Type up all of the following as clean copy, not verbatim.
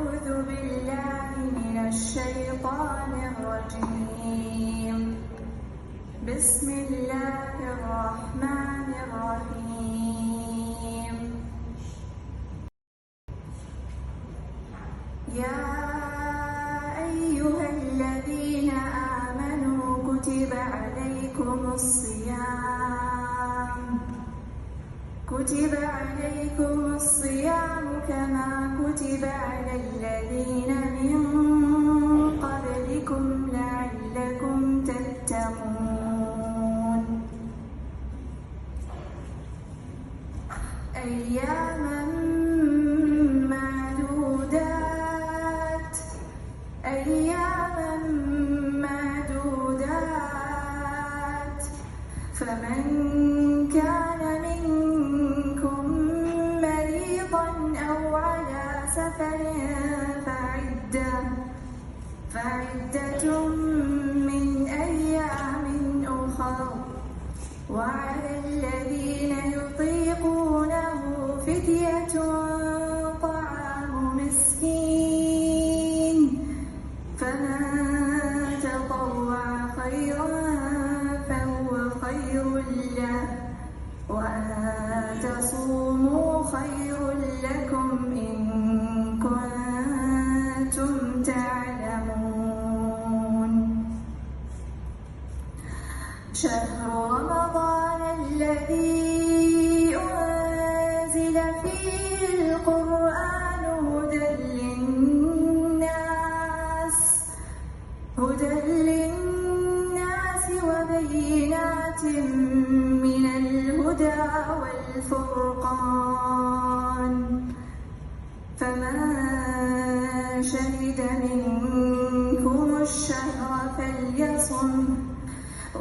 أعوذ بالله من الشيطان الرجيم. بسم الله الرحمن الرحيم. يا أيها الذين آمنوا كتب عليكم الصيام كما كتب على الذين من قبلكم لعلكم تتقون. أياما معدودات فمن كان منكم مريضا أو على سفر فعدة من أيام أخر، وعلى الذين يطيقونه فدية طعام مسكين، فمن تطوع خيرا فهو خير له، وأن تصوموا خير لكم إن كنتم تعلمون. شهر رمضان الذي أنزل فيه القرآن هدى للناس وبينات من الهدى والفرقان، فمن شهد منكم الشهر فليصم،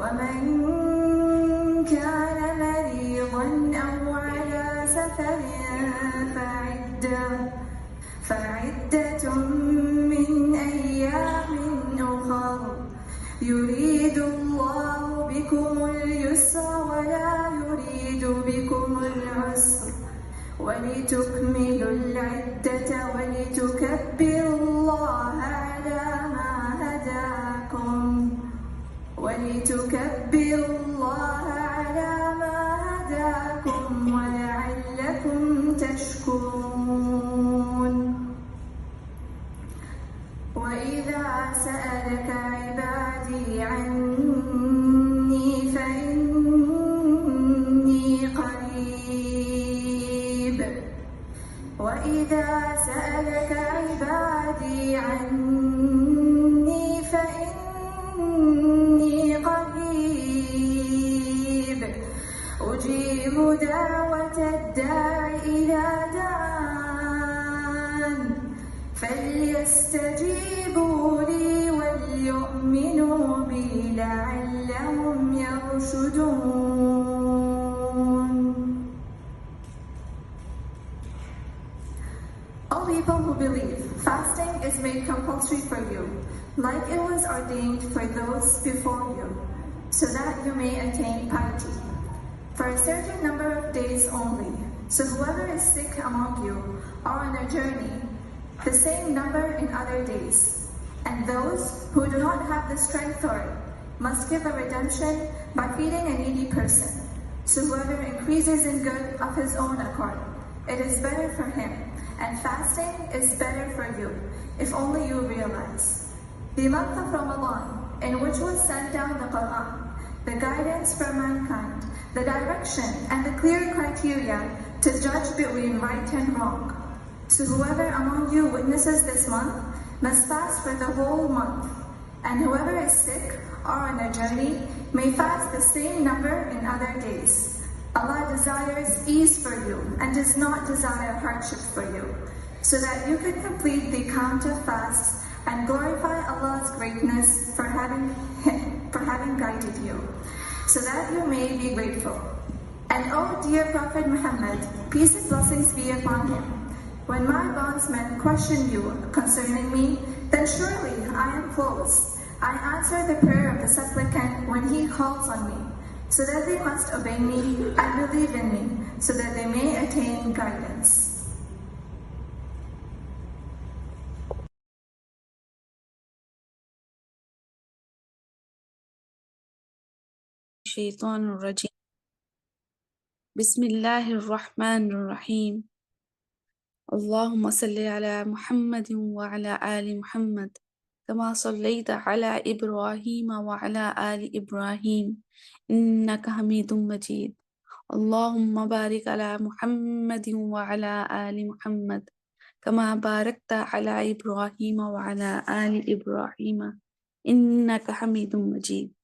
ومن كان مريضا أو على سفر فعدة من أيام أخر، يريد الله بكم اليسر ولا يريد بكم العسر، ولتكملوا العدة ولتكبروا الله على ما هداكم ولعلكم تشكرون. وإذا سألك عبادي عني فإني قريب. أجيب دعوة الداع إذا دعان، فليستجيبوا لي وليؤمنوا بي لعلهم يرشدون. O people who believe, fasting is made compulsory for you, like it was ordained for those before you, so that you may attain piety, for a certain number of days only. So whoever is sick among you or on a journey, the same number in other days. And those who do not have the strength for it must give a redemption by feeding a needy person. So whoever increases in good of his own accord, it is better for him, and fasting is better for you, if only you realize. The month of Ramadan, in which was sent down the Quran, the guidance for mankind, the direction and the clear criteria to judge between right and wrong. So whoever among you witnesses this month must fast for the whole month, and whoever is sick or on a journey may fast the same number in other days. Allah desires ease for you and does not desire hardship for you, so that you can complete the count of fasts and glorify Allah's greatness for having guided you, so that you may be grateful. And O dear Prophet Muhammad, peace and blessings be upon him, when my bondsmen question you concerning me, then surely I am close. I answer the prayer of the supplicant when he calls on me, so that they must obey me and believe in me, so that they may attain guidance. الشيطان الرجيم بسم الله الرحمن الرحيم اللهم صل على محمد وعلى آل محمد كما صليت على إبراهيم وعلى آل إبراهيم إنك حميد مجيد اللهم بارك على محمد وعلى آل محمد كما باركت على إبراهيم وعلى آل إبراهيم إنك حميد مجيد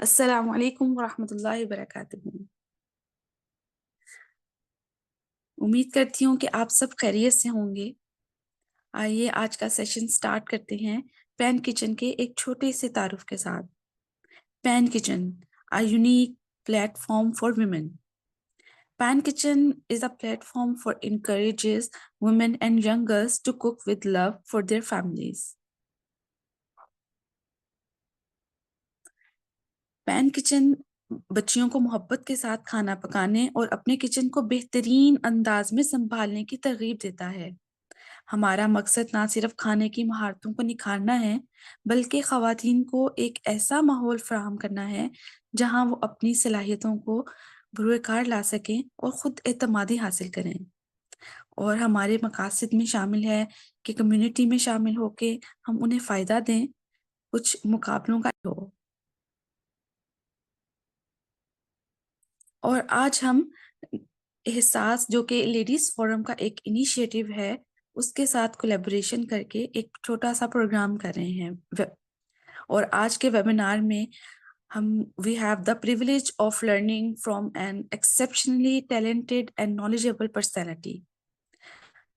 السلام علیکم ورحمۃ اللہ وبرکاتہ۔ امید کرتی ہوں کہ آپ سب خیریت سے ہوں گے۔ آئیے آج کا سیشن سٹارٹ کرتے ہیں پین کچن کے ایک چھوٹے سے تعارف کے ساتھ۔ Pan Kitchen a unique platform for women. Pan Kitchen is a platform for encourages women and young girls to cook with love for their families. Pan Kitchen بچیوں کو محبت کے ساتھ کھانا پکانے اور اپنے کچن کو بہترین انداز میں سنبھالنے کی ترغیب دیتا ہے۔ ہمارا مقصد نہ صرف کھانے کی مہارتوں کو نکھارنا ہے بلکہ خواتین کو ایک ایسا ماحول فراہم کرنا ہے جہاں وہ اپنی صلاحیتوں کو بروئے کار لا سکیں اور خود اعتمادی حاصل کریں، اور ہمارے مقاصد میں شامل ہے کہ کمیونٹی میں شامل ہو کے ہم انہیں فائدہ دیں، کچھ مقابلوں کا ہو۔ اور آج ہم احساس جو کہ لیڈیز فورم کا ایک انیشیٹو ہے اس کے ساتھ کولیبوریشن کر کے ایک چھوٹا سا پروگرام کر رہے ہیں، اور آج کے ویبینار میں ہم we have the privilege of learning from an exceptionally talented and knowledgeable personality.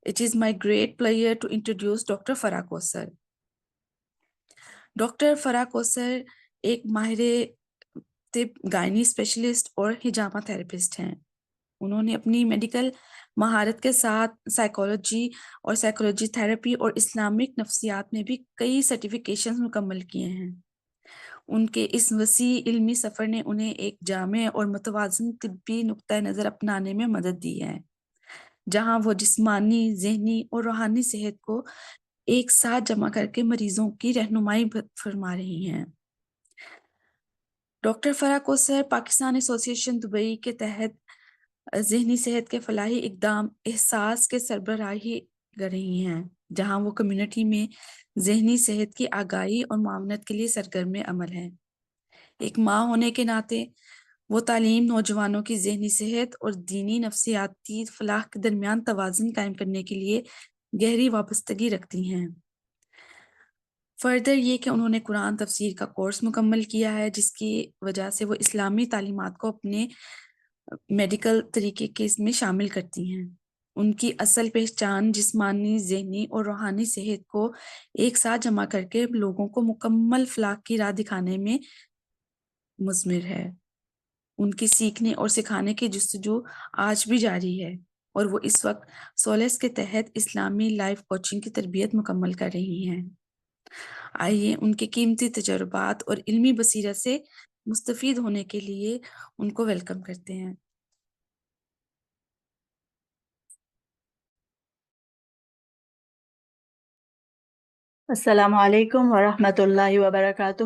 It is my great pleasure to introduce doctor Farah Kausar. Doctor Farah Kausar ایک ماہر طب، گائنی اسپیشلسٹ اور ہجامہ تھراپسٹ ہیں۔ انہوں نے اپنی میڈیکل مہارت کے ساتھ سائیکالوجی اور سائیکالوجی تھراپی اور اسلامک نفسیات میں بھی کئی سرٹیفیکیشنز مکمل کیے ہیں۔ ان کے اس وسیع علمی سفر نے انہیں ایک جامع اور متوازن طبی نقطۂ نظر اپنانے میں مدد دی ہے، جہاں وہ جسمانی، ذہنی اور روحانی صحت کو ایک ساتھ جمع کر کے مریضوں کی رہنمائی فرما رہی ہیں۔ ڈاکٹر فرح کوثر پاکستان ایسوسی ایشن دبئی کے تحت ذہنی صحت کے فلاحی اقدام احساس کے سربراہی کر رہی ہیں، جہاں وہ کمیونٹی میں ذہنی صحت کی آگاہی اور معاونت کے لیے سرگرم عمل ہیں۔ ایک ماں ہونے کے ناطے وہ تعلیم، نوجوانوں کی ذہنی صحت اور دینی نفسیاتی فلاح کے درمیان توازن قائم کرنے کے لیے گہری وابستگی رکھتی ہیں۔ فردر یہ کہ انہوں نے قرآن تفسیر کا کورس مکمل کیا ہے، جس کی وجہ سے وہ اسلامی تعلیمات کو اپنے میڈیکل طریقے کے اس میں شامل کرتی ہیں۔ ان کی اصل پہچان جسمانی، ذہنی اور روحانی صحت کو ایک ساتھ جمع کر کے لوگوں کو مکمل فلاح کی راہ دکھانے میں مضمر ہے۔ ان کی سیکھنے اور سکھانے کی جستجو آج بھی جاری ہے، اور وہ اس وقت سولس کے تحت اسلامی لائف کوچنگ کی تربیت مکمل کر رہی ہیں۔ آئیے ان کے قیمتی تجربات اور علمی بصیرت سے مستفید ہونے کے لیے ان کو ویلکم کرتے ہیں۔ السلام علیکم ورحمۃ اللہ وبرکاتہ۔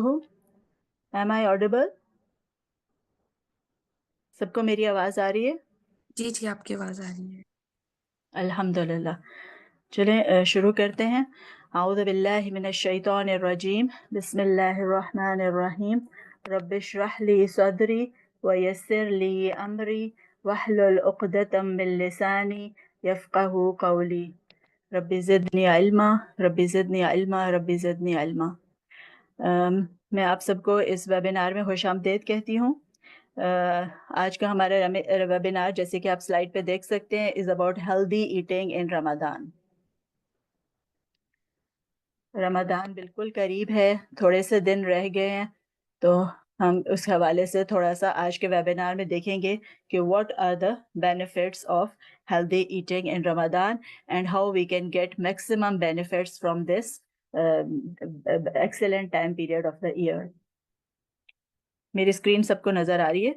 ایم آئی آڈیبل؟ سب کو میری آواز آ رہی ہے؟ جی جی، آپ کی آواز آ رہی ہے۔ الحمدللہ۔ چلیں شروع کرتے ہیں۔ اعوذ باللہ من الشیطان الرجیم، بسم اللہ الرحمن الرحیم۔ رب اشرح لی صدری ویسر لی امری واحلل عقدۃ من لسانی یفقہوا قولی۔ رب زدنی علما، رب زدنی علما، رب زدنی علما۔ میں آپ سب کو اس ویبینار میں خوش آمدید کہتی ہوں۔ آج کا ہمارا ویبینار، جیسے کہ آپ سلائیڈ پہ دیکھ سکتے ہیں، is about healthy eating in Ramadan. Ramadan بالکل قریب ہے، تھوڑے سے دن رہ گئے ہیں، تو ہم اس حوالے سے تھوڑا سا آج کے ویبینار میں دیکھیں گے کہ what are the benefits of healthy eating in Ramadan and how we can get maximum benefits from this excellent time period of the year. میری اسکرین سب کو نظر آ رہی ہے؟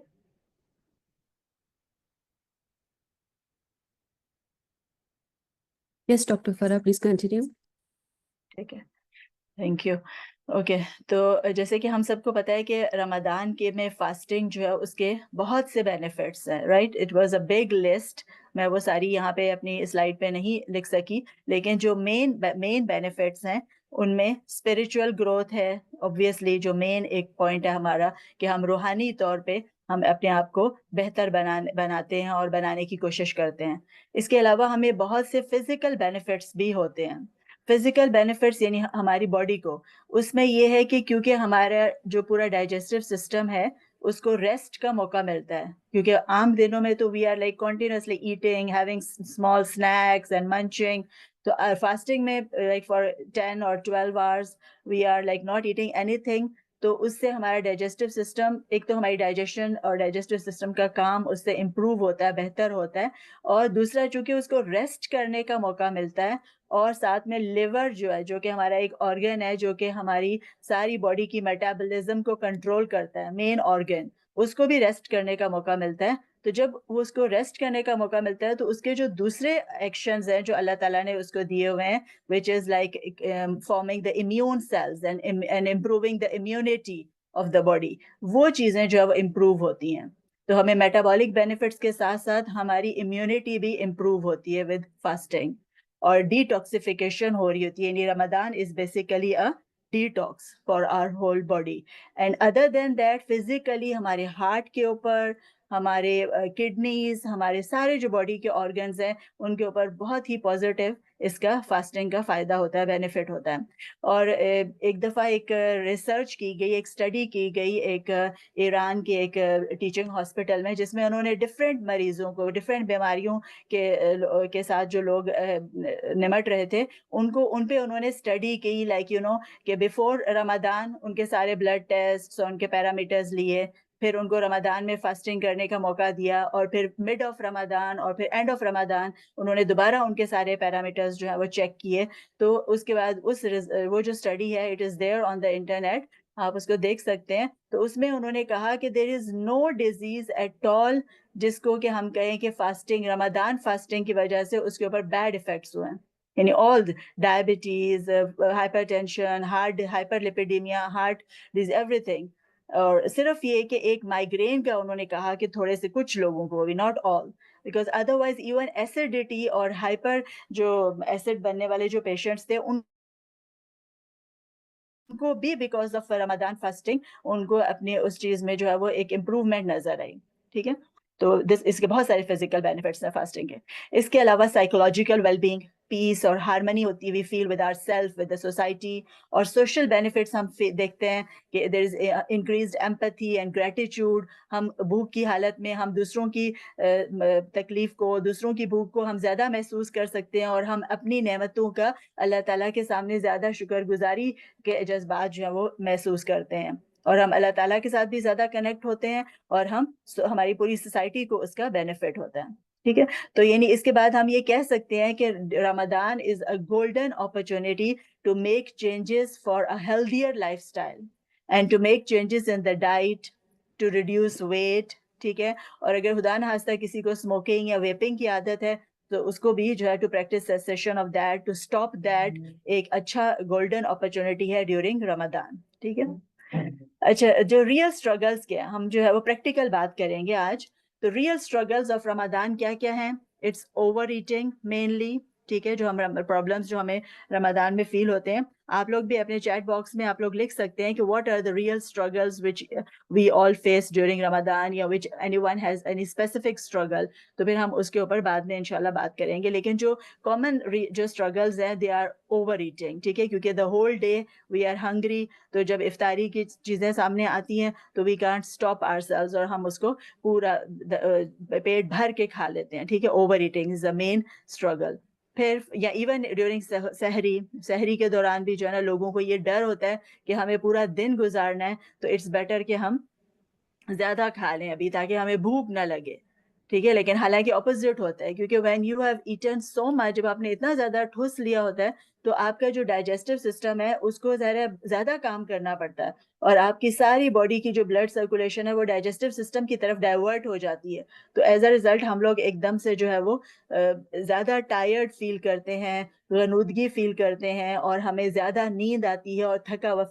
Yes, Dr. Farah, please continue. ٹھیک ہے، تھینک یو۔ اوکے تو جیسے کہ ہم سب کو پتہ ہے کہ رمضان کے میں فاسٹنگ جو ہے اس کے بہت سے بینیفٹس ہیں right. It was a big list. میں وہ ساری یہاں پہ اپنی سلائڈ پہ نہیں لکھ سکی, لیکن جو مین بینیفٹس ہیں ان میں اسپرچل گروتھ ہے obviously, جو مین ایک پوائنٹ ہے ہمارا کہ ہم روحانی طور پہ ہم اپنے آپ کو بہتر بناتے ہیں اور بنانے کی کوشش کرتے ہیں. اس کے علاوہ ہمیں بہت سے فزیکل بینیفٹس بھی ہوتے ہیں. فزیکل بینیفٹس یعنی ہماری باڈی کو, اس میں یہ ہے کہ کیونکہ ہمارا جو پورا ڈائجسٹو سسٹم ہے اس کو ریسٹ کا موقع ملتا ہے, کیونکہ عام دنوں میں تو we are like continuously eating, having small snacks and munching. تو فاسٹنگ میں like for 10 or 12 hours we are like not eating anything. تو اس سے ہمارا ڈائجسٹو سسٹم, ایک تو ہماری ڈائجیشن اور ڈائجسٹو سسٹم کا کام اس سے امپروو ہوتا ہے, بہتر ہوتا ہے, اور دوسرا چونکہ اس کو ریسٹ کرنے کا موقع ملتا ہے, اور ساتھ میں لیور جو ہے, جو کہ ہمارا ایک آرگن ہے جو کہ ہماری ساری باڈی کی میٹابولزم کو کنٹرول کرتا ہے, مین آرگن, اس کو بھی ریسٹ کرنے کا موقع ملتا ہے. تو جب وہ اس کو ریسٹ کرنے کا موقع ملتا ہے تو اس کے جو دوسرے ایکشنز ہیں جو اللہ تعالیٰ نے اس کو دیے ہوئے ہیں, which is like forming the immune cells and improving the immunity of the body, وہ چیزیں جو ہے وہ امپروو ہوتی ہیں. تو ہمیں میٹابولک بینیفٹس کے ساتھ ساتھ ہماری امیونٹی بھی امپروو ہوتی ہے ود فاسٹنگ, اور ڈیٹاکسیفیکیشن ہو رہی ہوتی ہے. یعنی Ramadan is basically a detox for our whole body. And other then that physically ہمارے ہارٹ کے اوپر, ہمارے کڈنیز, ہمارے سارے جو باڈی کے آرگنز ہیں ان کے اوپر بہت ہی پازیٹیو اس کا فاسٹنگ کا فائدہ ہوتا ہے, بینیفٹ ہوتا ہے. اور ایک دفعہ ایک ریسرچ کی گئی, ایک اسٹڈی کی گئی ایک ایران کے ایک ٹیچنگ ہاسپٹل میں, جس میں انہوں نے ڈفرینٹ مریضوں کو, ڈفرینٹ بیماریوں کے ساتھ جو لوگ نمٹ رہے تھے ان پہ انہوں نے اسٹڈی کی, لائک کہ بیفور رمضان ان کے سارے بلڈ ٹیسٹ اور ان کے پیرامیٹرز لیے, پھر ان کو رمضان میں فاسٹنگ کرنے کا موقع دیا, اور پھر مڈ آف رمضان اور پھر اینڈ آف رمضان انہوں نے دوبارہ ان کے سارے پیرامیٹرز جو ہے وہ چیک کیے. تو اس کے بعد وہ جو اسٹڈی ہے, it is there on the internet, آپ اس کو دیکھ سکتے ہیں. تو اس میں انہوں نے کہا کہ there is know disease at all جس کو کہ ہم کہیں کہ فاسٹنگ, رمضان فاسٹنگ کی وجہ سے اس کے اوپر بیڈ افیکٹس ہوئے ہیں. یعنی all diabetes, hypertension, heart hyperlipidemia, heart disease, everything. اور صرف یہ کہ ایک مائگرین کا انہوں نے کہا کہ تھوڑے سے کچھ لوگوں کو بھی, not all, because otherwise even acidity اور ہائپر جو ایسڈ بننے والے جو پیشنٹس تھے ان کو بھی بیکاز آف رمضان فاسٹنگ ان کو اپنے اس چیز میں جو ہے وہ ایک امپروومنٹ نظر آئی. ٹھیک ہے, تو اس کے بہت سارے فزیکل بینیفٹس ہیں فاسٹنگ کے. اس کے علاوہ سائیکولوجیکل ویل بینگ, پیس اور ہارمنی ہوتی ہے, we feel with our self, with the society. اور سوشل بینیفٹس ہم دیکھتے ہیں کہ there is increased empathy and gratitude. ہم بھوک کی حالت میں ہم دوسروں کی تکلیف کو, دوسروں کی بھوک کو ہم زیادہ محسوس کر سکتے ہیں, اور ہم اپنی نعمتوں کا اللہ تعالیٰ کے سامنے زیادہ شکر گزاری کے جذبات جو ہیں وہ محسوس کرتے ہیں, اور ہم اللہ تعالیٰ کے ساتھ بھی زیادہ کنیکٹ ہوتے ہیں, اور ہماری پوری سوسائٹی کو اس کا بینیفٹ ہوتا ہے. ٹھیک ہے, تو یعنی اس کے بعد ہم یہ کہہ سکتے ہیں کہ Ramadan is a golden opportunity to make changes for a healthier lifestyle and to make changes in the diet, to reduce weight. ٹھیک ہے, اور اگر خدا نخواستہ کسی کو اسموکنگ یا ویپنگ کی عادت ہے تو اس کو بھی جو ہے to practice session of that, to stop that, ایک اچھا گولڈن اپرچونٹی ہے ڈیورنگ رمضان. ٹھیک ہے. اچھا, جو ریئل اسٹرگلس کے ہم جو ہے وہ پریکٹیکل بات کریں گے آج. تو ریئل اسٹرگلز آف رمضان کیا کیا ہیں؟ It's overeating mainly. ٹھیک ہے, جو ہم پرابلمس جو ہمیں رمضان میں فیل ہوتے ہیں, آپ لوگ بھی اپنے چیٹ باکس میں آپ لوگ لکھ سکتے ہیں کہ what are the real struggles which we all face during Ramadan, یا which anyone has any specific struggle. تو پھر ہم اس کے اوپر بعد میں انشاءاللہ بات کریں گے. لیکن جو کامن جو اسٹرگلز ہیں دے آر اوور ایٹنگ. ٹھیک ہے, کیونکہ the whole day we are hungry, تو جب افطاری کی چیزیں سامنے آتی ہیں تو we can't stop our sales, اور ہم اس کو پورا پیٹ بھر کے کھا لیتے ہیں. ٹھیک ہے, overeating is the main struggle. پھر یا ایون ڈیورنگ سحری کے دوران بھی جو ہے نا لوگوں کو یہ ڈر ہوتا ہے کہ ہمیں پورا دن گزارنا ہے, تو اٹس بیٹر کہ ہم زیادہ کھا لیں ابھی تاکہ ہمیں بھوک نہ لگے. ٹھیک ہے, لیکن حالانکہ اپوزٹ ہوتا ہے, کیونکہ وین یو ہیو ایٹن سو مچ, جب آپ نے اتنا زیادہ ٹھوس لیا ہوتا ہے تو آپ کا جو ڈائجسٹو سسٹم ہے اس کو زیادہ کام کرنا پڑتا ہے, اور آپ کی ساری باڈی کی جو بلڈ سرکولیشن ہے وہ ڈائجسٹو سسٹم کی طرف ڈائیورٹ ہو جاتی ہے. تو ایز اے ریزلٹ ہم لوگ ایک دم سے جو ہے وہ زیادہ ٹائرڈ فیل کرتے ہیں, غنودگی فیل کرتے ہیں, اور ہمیں زیادہ نیند آتی ہے اور تھکا ہوا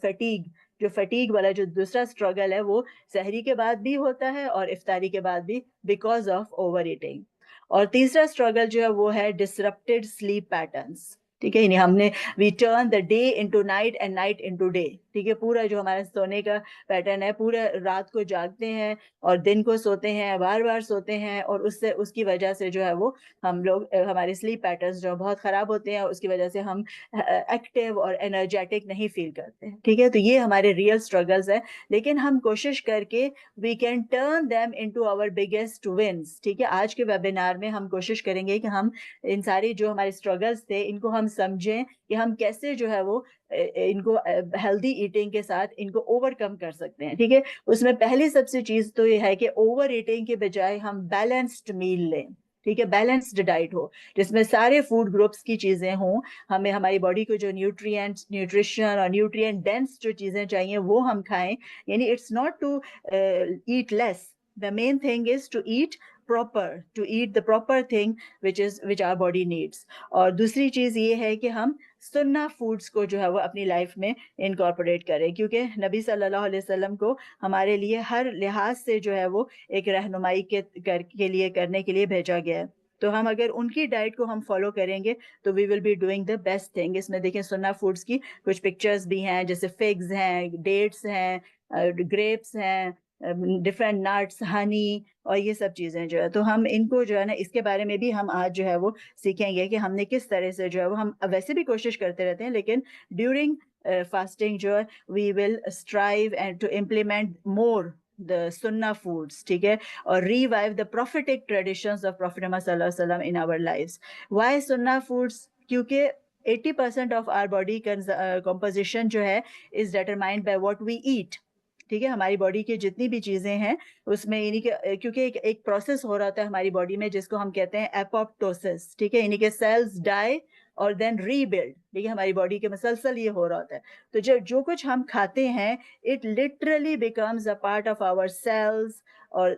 فٹیگ والا جو دوسرا اسٹرگل ہے وہ سحری کے بعد بھی ہوتا ہے اور افطاری کے بعد بھی, بیکاز آف اوور ایٹنگ. اور تیسرا اسٹرگل جو ہے وہ ہے ڈسرپٹیڈ سلیپ پیٹرنس. ٹھیک ہے, یعنی ہم نے we turn the day into night and night into day. ٹھیک ہے, پورا جو ہمارا سونے کا پیٹرن ہے, پورا رات کو جاگتے ہیں اور دن کو سوتے ہیں, بار بار سوتے ہیں, اور اس کی وجہ سے جو ہے وہ ہم لوگ ہمارے سلیپ پیٹرنس جو بہت خراب ہوتے ہیں, اور اس کی وجہ سے ہم ایکٹیو اور انرجیٹک نہیں فیل کرتے ہیں. ٹھیک ہے, تو یہ ہمارے ریئل اسٹرگلز ہیں, لیکن ہم کوشش کر کے we can turn them into our biggest wins. ٹھیک ہے, آج کے ویبینار میں ہم کوشش کریں گے کہ ہم ان ساری جو ہمارے اسٹرگلز تھے ان کو ہم سمجھیں کہ ہم کیسے جو ہے وہ ان کو ہیلدی ایٹنگ کے ساتھ ان کو اوور کم کر سکتے ہیں. ٹھیک ہے, اس میں پہلی سب سے چیز تو یہ ہے کہ اوور ایٹنگ کے بجائے ہم بیلنسڈ میل لیں. ٹھیک ہے, بیلنسڈ ڈائٹ ہو جس میں سارے فوڈ گروپس کی چیزیں ہوں, ہمیں ہماری باڈی کو جو نیوٹریشن اور نیوٹرینٹ ڈینس جو چیزیں چاہیے وہ ہم کھائیں. یعنی it's not to eat less. The main thing is to eat proper, to eat the proper thing which our body needs. اور دوسری چیز یہ ہے کہ ہم سنہ فوڈس کو جو ہے وہ اپنی لائف میں انکارپوریٹ کریں, کیونکہ نبی صلی اللہ علیہ وسلم کو ہمارے لیے ہر لحاظ سے جو ہے وہ ایک رہنمائی کے لیے کرنے کے لیے بھیجا گیا ہے. تو ہم اگر ان کی ڈائٹ کو ہم فالو کریں گے تو we will be doing the best thing. اس میں دیکھیں سنہ فوڈس کی کچھ پکچرز بھی ہیں, جیسے فگز ہیں, ڈیٹس ہیں, گریپس ہیں, ڈفرینٹ نٹس, ہنی, اور یہ سب چیزیں جو ہے تو ہم ان کو جو ہے نا اس کے بارے میں بھی ہم آج جو ہے وہ سیکھیں گے کہ ہم نے کس طرح سے جو ہے وہ, ہم ویسے بھی کوشش کرتے رہتے ہیں لیکن ڈیورنگ فاسٹنگ جو ہے we will strive and to implement more the sunnah foods. ٹھیک ہے, اور revive the prophetic traditions of Prophet Muhammad صلی اللہ علیہ وسلم in our lives. Why sunnah foods? کیونکہ 80% of our body composition جو ہے is determined by what we eat. ٹھیک ہے, ہماری باڈی کی جتنی بھی چیزیں ہیں اس میں یعنی کہ کیونکہ ایک پروسیس ہو رہا ہوتا ہے ہماری باڈی میں جس کو ہم کہتے ہیں اپوپٹوسس. ٹھیک ہے, یعنی کہ سیلز ڈائی اور دین ری بلڈ. ٹھیک ہے, ہماری باڈی کے مسلسل یہ ہو رہا ہوتا ہے. تو جو کچھ ہم کھاتے ہیں it literally becomes a part of our sales, اور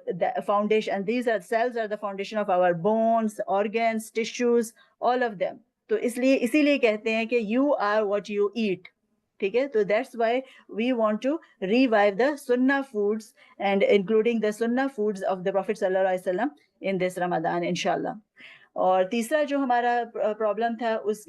foundation, these are cells are the foundation of our bones, organs, tissues, all of them. تو اسی لیے کہتے ہیں کہ you are what you eat. ٹھیک ہے, تو that's why we want to revive the سنہ فوڈس اینڈ انکلوڈنگ دا سنہ فوڈس آف دا پروفیٹ صلی اللہ علیہ وسلم ان دس رمضان انشاءاللہ. اور تیسرا جو ہمارا پرابلم تھا اس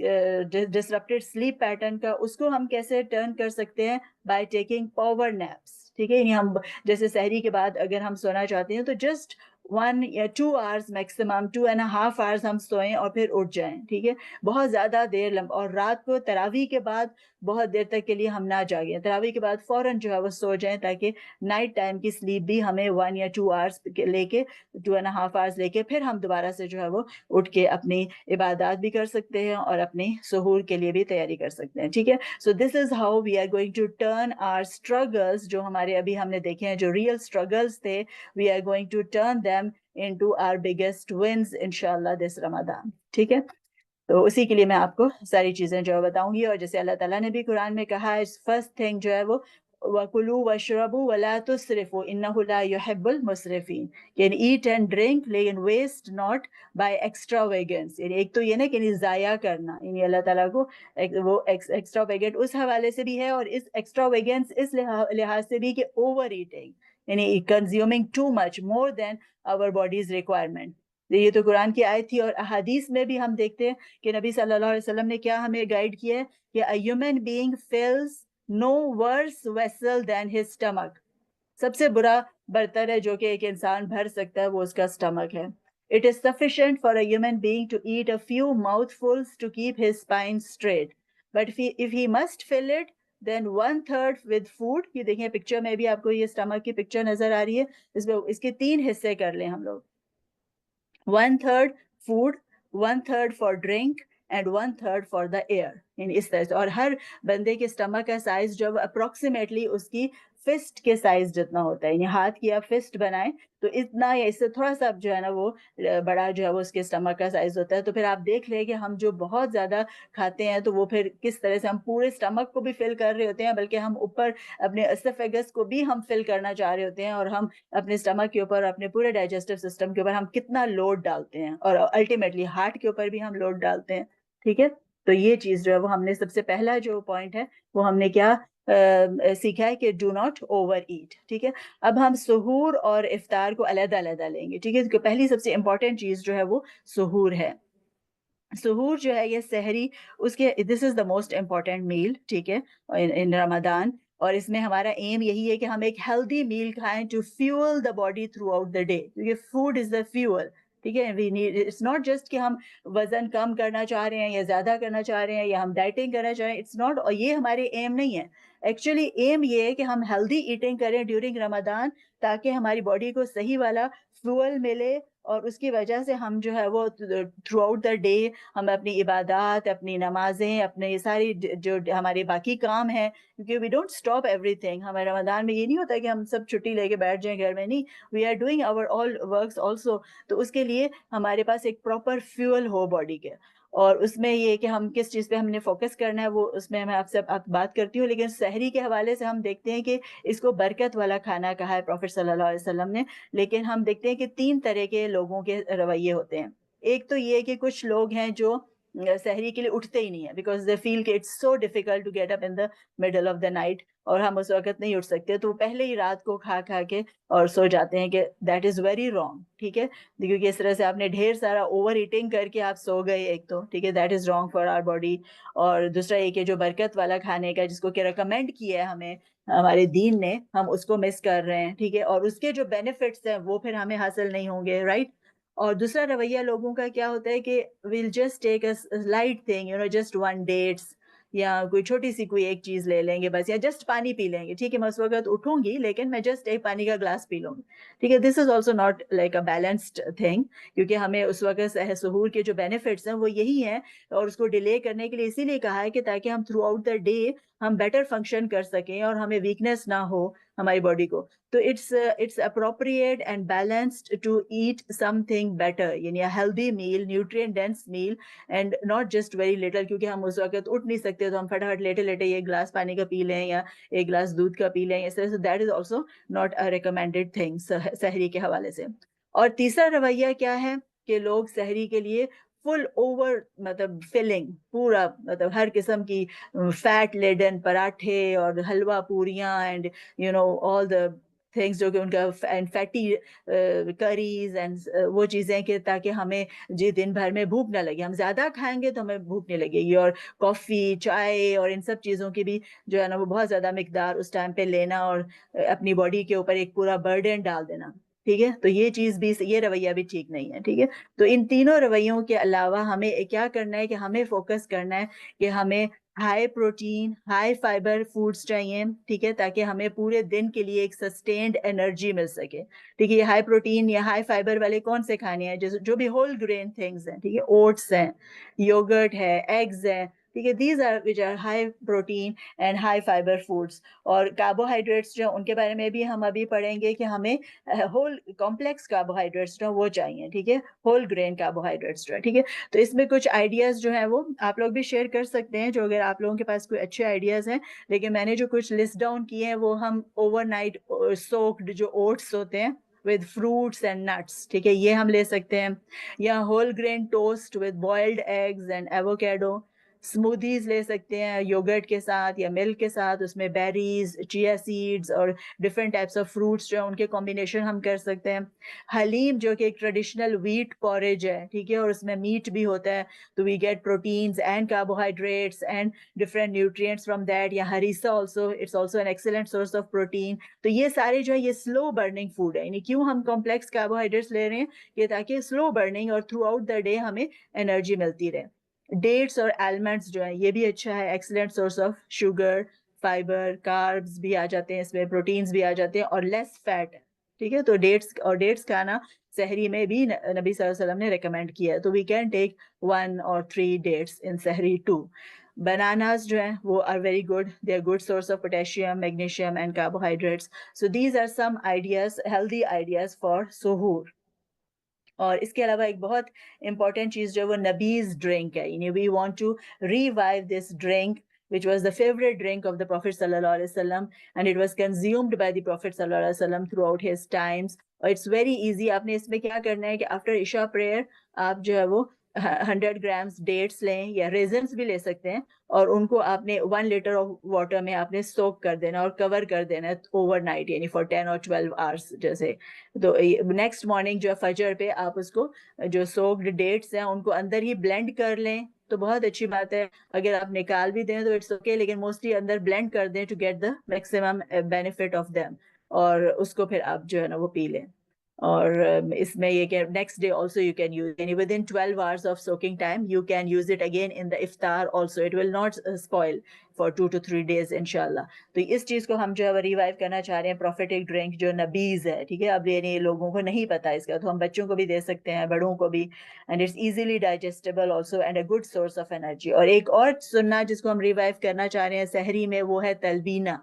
ڈسرپٹیڈ سلیپ پیٹرن کا, اس کو ہم کیسے ٹرن کر سکتے ہیں, بائی ٹیکنگ پاور نیپس. ٹھیک ہے, یعنی ہم جیسے سحری کے بعد اگر ہم سونا چاہتے ہیں تو جسٹ 1 یا 2 hours میکسیمم, 2.5 hours ہم سوئیں اور پھر اٹھ جائیں. ٹھیک ہے, بہت زیادہ دیر اور رات کو تراویح کے بعد بہت دیر تک کے لیے ہم نہ جاگیں. تراویح کے بعد فوراً جو ہے وہ سو جائیں تاکہ نائٹ ٹائم کی سلیپ بھی ہمیں 1 یا 2 hours لے کے 2.5 hours لے کے پھر ہم دوبارہ سے جو ہے وہ اٹھ کے اپنی عبادات بھی کر سکتے ہیں اور اپنی سحور کے لیے بھی تیاری کر سکتے ہیں. ٹھیک ہے, so this is how we are going to turn our struggles, جو ہمارے ابھی ہم نے دیکھے ہیں جو ریئل اسٹرگلز تھے, we are going to turn them into our biggest wins inshallah this Ramadan. ٹھیک ہے, تو اسی کے لیے میں آپ کو ساری چیزیں جو ہے بتاؤں گی. اور جیسے اللہ تعالیٰ نے بھی قرآن میں کہا ہے, فرسٹ تھنگ جو ہے وہ وَكُلُوا وَاشْرَبُوا وَلَا تُسْرِفُوا إِنَّهُ لَا يُحِبُّ الْمُسْرِفِينَ. یعنی eat and drink لیکن waste not by extravagance. یعنی ایک تو یہ نا کہ ضائع کرنا, یعنی اللہ تعالیٰ کو وہ extravagant اس حوالے سے بھی ہے, اور اس extravagance اس لحاظ سے بھی کہ اوور ایٹنگ, یعنی consuming too much more than our body's requirement. یہ تو قرآن کی آیت تھی. اور احادیث میں بھی ہم دیکھتے ہیں کہ نبی صلی اللہ علیہ وسلم نے کیا ہمیں گائیڈ کیا ہے کہ a human being fills no worse vessel than his stomach. سب سے برا برتن ہے جو کہ ایک انسان بھر سکتا ہے وہ اس کا stomach ہے. It is sufficient for a human being to eat a few mouthfuls to keep his spine straight. But if he must fill it, then 1/3 with food. یہ دیکھیں پکچر میں بھی آپ کو یہ stomach کی پکچر نظر آ رہی ہے, اس کے 3 حصے کر لیں ہم لوگ. 1/3 food, 1/3 for drink and 1/3 for the air. یعنی اس طرح سے. اور ہر بندے کے اسٹمک کا سائز جو اپروکسیمیٹلی اس کی فسٹ کے سائز جتنا ہوتا ہے، یعنی ہاتھ کی آپ فسٹ بنائیں تو اتنا یا اس سے تھوڑا سا جو ہے نا وہ بڑا جو ہے وہ اس کے اسٹمک کا سائز ہوتا ہے. تو پھر آپ دیکھ لیں کہ ہم جو بہت زیادہ کھاتے ہیں تو وہ پھر کس طرح سے ہم پورے اسٹمک کو بھی فل کر رہے ہوتے ہیں، بلکہ ہم اوپر اپنے اسفیگس کو بھی ہم فل کرنا چاہ رہے ہوتے ہیں، اور ہم اپنے اسٹمک کے اوپر، اپنے پورے ڈائجسٹو سسٹم کے اوپر ہم کتنا لوڈ ڈالتے ہیں، اور الٹیمیٹلی ہارٹ کے اوپر بھی ہم لوڈ ڈالتے ہیں. ٹھیک ہے، تو یہ چیز جو ہے وہ ہم نے سب سے پہلا جو پوائنٹ ہے وہ ہم نے کیا سیکھا ہے کہ ڈو ناٹ اوور ایٹ. ٹھیک ہے، اب ہم سحور اور افطار کو علیحدہ علیحدہ لیں گے. ٹھیک ہے، پہلی سب سے امپورٹنٹ چیز جو ہے وہ سحور ہے. سحور جو ہے یہ سحری، اس کے دس از دا موسٹ امپورٹنٹ میل. ٹھیک ہے، ان رمضان، اور اس میں ہمارا ایم یہی ہے کہ ہم ایک ہیلدی میل کھائیں to fuel the body throughout the day, کیونکہ فوڈ از دا فیول. ٹھیک ہے، we need, it's not just کہ ہم وزن کم کرنا چاہ رہے ہیں یا زیادہ کرنا چاہ رہے ہیں یا ہم ڈائٹنگ کرنا چاہ رہے ہیں، اٹس ناٹ، اور یہ ہمارے ایم نہیں ہے. ایکچولی ایم یہ ہے کہ ہم ہیلدی ایٹنگ کریں ڈیورنگ رمضان، تاکہ ہماری باڈی کو صحیح والا فیول ملے، اور اس کی وجہ سے ہم جو ہے وہ تھرو آؤٹ دا ڈے ہم اپنی عبادات، اپنی نمازیں، اپنے ساری جو ہمارے باقی کام ہیں، کیونکہ we don't stop everything. ہمارے رمضان میں یہ نہیں ہوتا کہ ہم سب چھٹی لے کے بیٹھ جائیں گھر میں، نہیں، we are doing our all works also. تو اس کے لیے ہمارے پاس ایک پراپر فیول ہو باڈی کے، اور اس میں یہ کہ ہم کس چیز پہ ہم نے فوکس کرنا ہے وہ اس میں میں آپ سے بات کرتی ہوں. لیکن سحری کے حوالے سے ہم دیکھتے ہیں کہ اس کو برکت والا کھانا کہا ہے پروفیٹ صلی اللہ علیہ وسلم نے. لیکن ہم دیکھتے ہیں کہ 3 طرح کے لوگوں کے رویے ہوتے ہیں. ایک تو یہ کہ کچھ لوگ ہیں جو سحری کے لیے اٹھتے ہی نہیں ہیں، بیکاز دے فیل کہ it's so difficult to get up in the middle of the night, اور ہم اس وقت نہیں اٹھ سکتے، تو پہلے ہی رات کو کھا کے اور سو جاتے ہیں. کہ دیٹ از ویری رانگ. ٹھیک ہے، کیونکہ اس طرح سے آپ نے ڈھیر سارا اوور ایٹنگ کر کے آپ سو گئے ایک تو. ٹھیک ہے، that is wrong for our body. اور دوسرا یہ کہ جو برکت والا کھانے کا جس کو کہ ریکمینڈ کیا ہے ہمیں ہمارے دین نے، ہم اس کو مس کر رہے ہیں. ٹھیک ہے، اور اس کے جو بینیفٹس ہیں وہ پھر ہمیں حاصل نہیں ہوں گے. رائٹ. اور دوسرا رویہ لوگوں کا کیا ہوتا ہے کہ we'll just take a light thing, just one dates، یا کوئی چھوٹی سی کوئی ایک چیز لے لیں گے بس، یا جسٹ پانی پی لیں گے. ٹھیک ہے، میں اس وقت اٹھوں گی لیکن میں جسٹ ایک پانی کا گلاس پی لوں گی. ٹھیک ہے، this is also not like a balanced thing, کیونکہ ہمیں اس وقت سحور کے جو بینیفٹس ہیں وہ یہی ہیں، اور اس کو ڈیلے کرنے کے لیے اسی لیے کہا ہے کہ تاکہ ہم تھرو آؤٹ دا ڈے ہم بیٹر فنکشن کر سکیں اور ہمیں ویکنیس نہ ہو ہماری باڈی کو. تو it's appropriate and balanced to eat something better, یعنی healthy meal, nutrient dense meal, and not just very little, کیونکہ ہم اس وقت اٹھ نہیں سکتے تو ہم فٹافٹ لیٹے لیٹے ایک گلاس پانی کا پی لیں یا ایک گلاس دودھ کا پی لیں. اس طرح سے that is also not a recommended thing سحری کے حوالے سے. اور تیسرا رویہ کیا ہے کہ لوگ سحری کے لیے فل اوور، مطلب فلنگ، پورا مطلب ہر قسم کی فیٹ لیڈن پراٹھے اور حلوہ پوریاں اینڈ آل دا تھنگس جو کہ ان کا فیٹی کریز اینڈ وہ چیزیں کہ تاکہ ہمیں جی دن بھر میں بھوک نہ لگے. ہم زیادہ کھائیں گے تو ہمیں بھوک نہیں لگے گی. اور کافی، چائے اور ان سب چیزوں کی بھی جو ہے نا وہ بہت زیادہ مقدار اس ٹائم پہ لینا اور اپنی باڈی کے اوپر ایک پورا برڈن ڈال دینا. ٹھیک ہے، تو یہ چیز بھی، یہ رویہ بھی ٹھیک نہیں ہے. ٹھیک ہے، تو ان تینوں رویوں کے علاوہ ہمیں کیا کرنا ہے کہ ہمیں فوکس کرنا ہے کہ ہمیں high protein, high fibre foods چاہیے. ٹھیک ہے، تاکہ ہمیں پورے دن کے لیے ایک سسٹینڈ انرجی مل سکے. ٹھیک ہے، یہ ہائی پروٹین یا ہائی فائبر والے کون سے کھانے ہیں؟ جو بھی ہول گرین تھنگز ہیں. ٹھیک ہے، اوٹس ہیں، یوگرٹ ہے، ایگز ہیں. ٹھیک ہے، these are which are high protein and high fibre foods. اور کاربوہائیڈریٹس جو ان کے بارے میں بھی ہم ابھی پڑھیں گے کہ ہمیں ہول کمپلیکس کاربوہائیڈریٹس جو وہ چاہیے. ٹھیک ہے، ہول گرین کاربوہائیڈریٹس جو ہے. ٹھیک ہے، تو اس میں کچھ آئیڈیاز جو ہیں وہ آپ لوگ بھی شیئر کر سکتے ہیں جو اگر آپ لوگوں کے پاس کوئی اچھے آئیڈیاز ہیں. لیکن میں نے جو کچھ لسٹ ڈاؤن کیے ہیں وہ ہم اوور نائٹ سوکڈ جو اوٹس ہوتے ہیں with fruits and nuts. ٹھیک ہے، یہ ہم لے سکتے ہیں. یا whole grain toast with boiled eggs and avocado. Smoothies لے سکتے ہیں یوگرٹ کے ساتھ یا ملک کے ساتھ، اس میں بیریز، چیا سیڈز اور ڈفرینٹ ٹائپس آف فروٹس جو ہیں ان کے کمبینیشن ہم کر سکتے ہیں. حلیم جو کہ ایک ٹریڈیشنل ویٹ پوریج ہے. ٹھیک ہے، اور اس میں میٹ بھی ہوتا ہے، تو we get proteins and carbohydrates and different nutrients from that. یا ہریسا also, it's also an excellent source of protein. تو یہ سارے جو ہے یہ سلو برننگ فوڈ ہے. یعنی کیوں ہم کمپلیکس کاربوہائیڈریٹس لے رہے ہیں؟ کہ تاکہ سلو برننگ اور تھرو آؤٹ دا ڈے ہمیں انرجی ملتی رہے. ڈیٹس اور آلمنڈس جو ہیں یہ بھی اچھا ہے، excellent source of sugar, fibre, carbs بھی آ جاتے ہیں اس میں، پروٹینز بھی آ جاتے ہیں اور لیس فیٹ ہے. ٹھیک ہے، تو ڈیٹس کھانا سحری میں بھی نبی صلی اللہ علیہ وسلم نے ریکمینڈ کیا ہے. تو we can take 1 or 3 dates in sehri too. bananas جو ہیں وہ are very good, they are good source of potassium, magnesium and carbohydrates. So these are some ideas, healthy ideas for suhoor. اور اس کے علاوہ ایک بہت امپورٹنٹ چیز جو ہے وہ نبیز ڈرنک ہے. یعنی we want to revive this drink which was the favorite drink of the Prophet sallallahu alaihi wasallam, and it was consumed by the Prophet sallallahu alaihi wasallam throughout his times. It's very easy. آپ نے اس میں کیا کرنا ہے کہ after عشاء prayer آپ جو ہے وہ 100 grams dates لیں یا raisins بھی لے سکتے ہیں, اور ان کو آپ نے 1 liter of water میں آپ نے soak کر دینا اور cover کر دینا اوور نائٹ, یعنی for 10 or 12 hours جیسے. تو نیکسٹ مارننگ جو ہے فجر پہ آپ اس کو جو soaked dates ہیں ان کو اندر ہی blend کر لیں تو بہت اچھی بات ہے. اگر آپ نکال بھی دیں تو اٹس اوکے, لیکن موسٹلی اندر blend کر دیں to get the maximum benefit of them, اور اس کو پھر آپ جو ہے نا وہ پی لیں. اور اس میں یہ کہ next day also you can use, یعنی with in 12 hours of soaking time you can use it again in the iftar also. It will not spoil for 2 to 3 days انشاءاللہ. تو اس چیز کو ہم جو ہے ریوائیو کرنا چاہ رہے ہیں, پروفیٹک ڈرنک جو نبیز ہے, ٹھیک ہے. اب یعنی لوگوں کو نہیں پتا اس کا, تو ہم بچوں کو بھی دے سکتے ہیں, بڑوں کو بھی, and it's easily digestible also and a good source of energy. اور ایک اور سننا جس کو ہم ریوائیو کرنا چاہ رہے ہیں سحری میں, وہ ہے تلبینہ.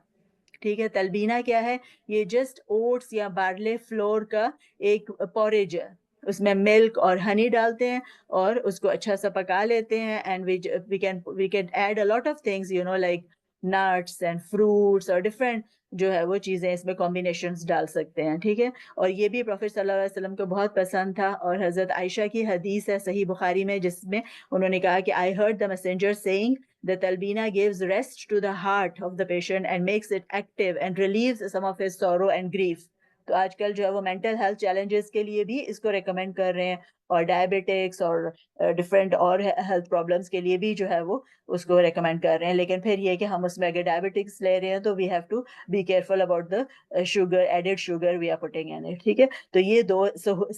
ٹھیک ہے, تلبینہ کیا ہے؟ یہ جسٹ اوٹس یا بارلے فلور کا ایک پوریج ہے, اس میں ملک اور ہنی ڈالتے ہیں اور اس کو اچھا سا پکا لیتے ہیں, and we can add a lot of things, you know, like nuts and fruits اور different جو ہے وہ چیزیں اس میں combinations ڈال سکتے ہیں. ٹھیک ہے, اور یہ بھی پروفیٹ صلی اللہ علیہ وسلم کو بہت پسند تھا. اور حضرت عائشہ کی حدیث ہے صحیح بخاری میں جس میں انہوں نے کہا کہ I heard the messenger saying the talbina gives rest to the heart of the patient and makes it active and relieves some of his sorrow and grief. تو آج کل جو ہے وہ مینٹل ہیلتھ چیلنجز کے لیے بھی اس کو ریکمینڈ کر رہے ہیں, اور ڈائبٹکس اور ڈفرینٹ اور ہیلتھ پرابلمس کے لیے بھی جو ہے وہ اس کو ریکمینڈ کر رہے ہیں. لیکن پھر یہ کہ ہم اس میں اگر ڈائبٹکس لے رہے ہیں تو we have to be careful about the sugar, added sugar we are putting in it. ٹھیک ہے, تو یہ دو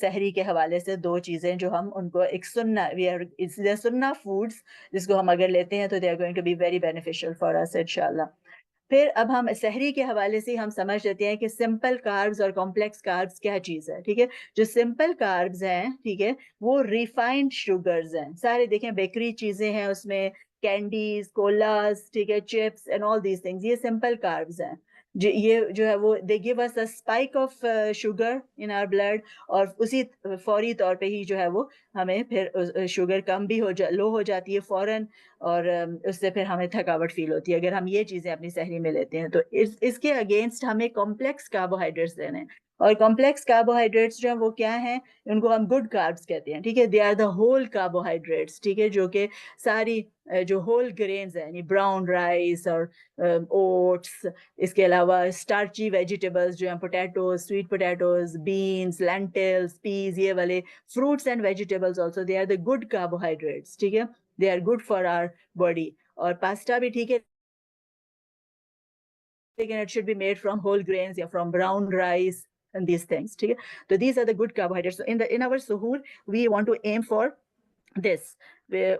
سحری کے حوالے سے دو چیزیں جو ہم ان کو ایک سننا, وی آر سننا فوڈس جس کو ہم اگر لیتے ہیں تو they are going to be very beneficial for us انشاءاللہ. پھر اب ہم سحری کے حوالے سے ہم سمجھ لیتے ہیں کہ سمپل کاربز اور کمپلیکس کاربز کیا چیز ہے. ٹھیک ہے, جو سمپل کاربز ہیں, ٹھیک ہے, وہ ریفائنڈ شوگرز ہیں سارے. دیکھیں بیکری چیزیں ہیں, اس میں کینڈیز, کولاز, ٹھیک ہے, chips and all these things, یہ سمپل کاربز ہیں. یہ جو ہے وہ they give us a spike of sugar in our blood, اور اسی فوری طور پہ ہی جو ہے وہ ہمیں پھر شوگر کم بھی لو ہو جاتی ہے فوراً, اور اس سے پھر ہمیں تھکاوٹ فیل ہوتی ہے اگر ہم یہ چیزیں اپنی سحری میں لیتے ہیں. تو اس کے اگینسٹ ہمیں کمپلیکس کاربوہائیڈریٹس لینے ہیں, اور کمپلیکس کاربوہائیڈریٹس جو ہیں وہ کیا ہیں؟ ان کو ہم گڈ کاربس کہتے ہیں. ٹھیک ہے, they are the whole carbohydrates, ٹھیک ہے, جو کہ ساری جو ہول گرینز ہیں, یعنی براؤن رائس اور اوٹس, اس کے علاوہ اسٹارچی ویجیٹیبلز جو ہیں, potatoes, sweet potatoes, beans, lentils, peas, یہ والے fruits and vegetables also they are the good carbohydrates. ٹھیک ہے, they are good for our body. اور پاستا بھی ٹھیک ہے, لیکن it should be made from whole grains یا from brown rice and these things. ٹھیک ہے, so these are the good carbohydrates. So in our suhoor we want to aim for this.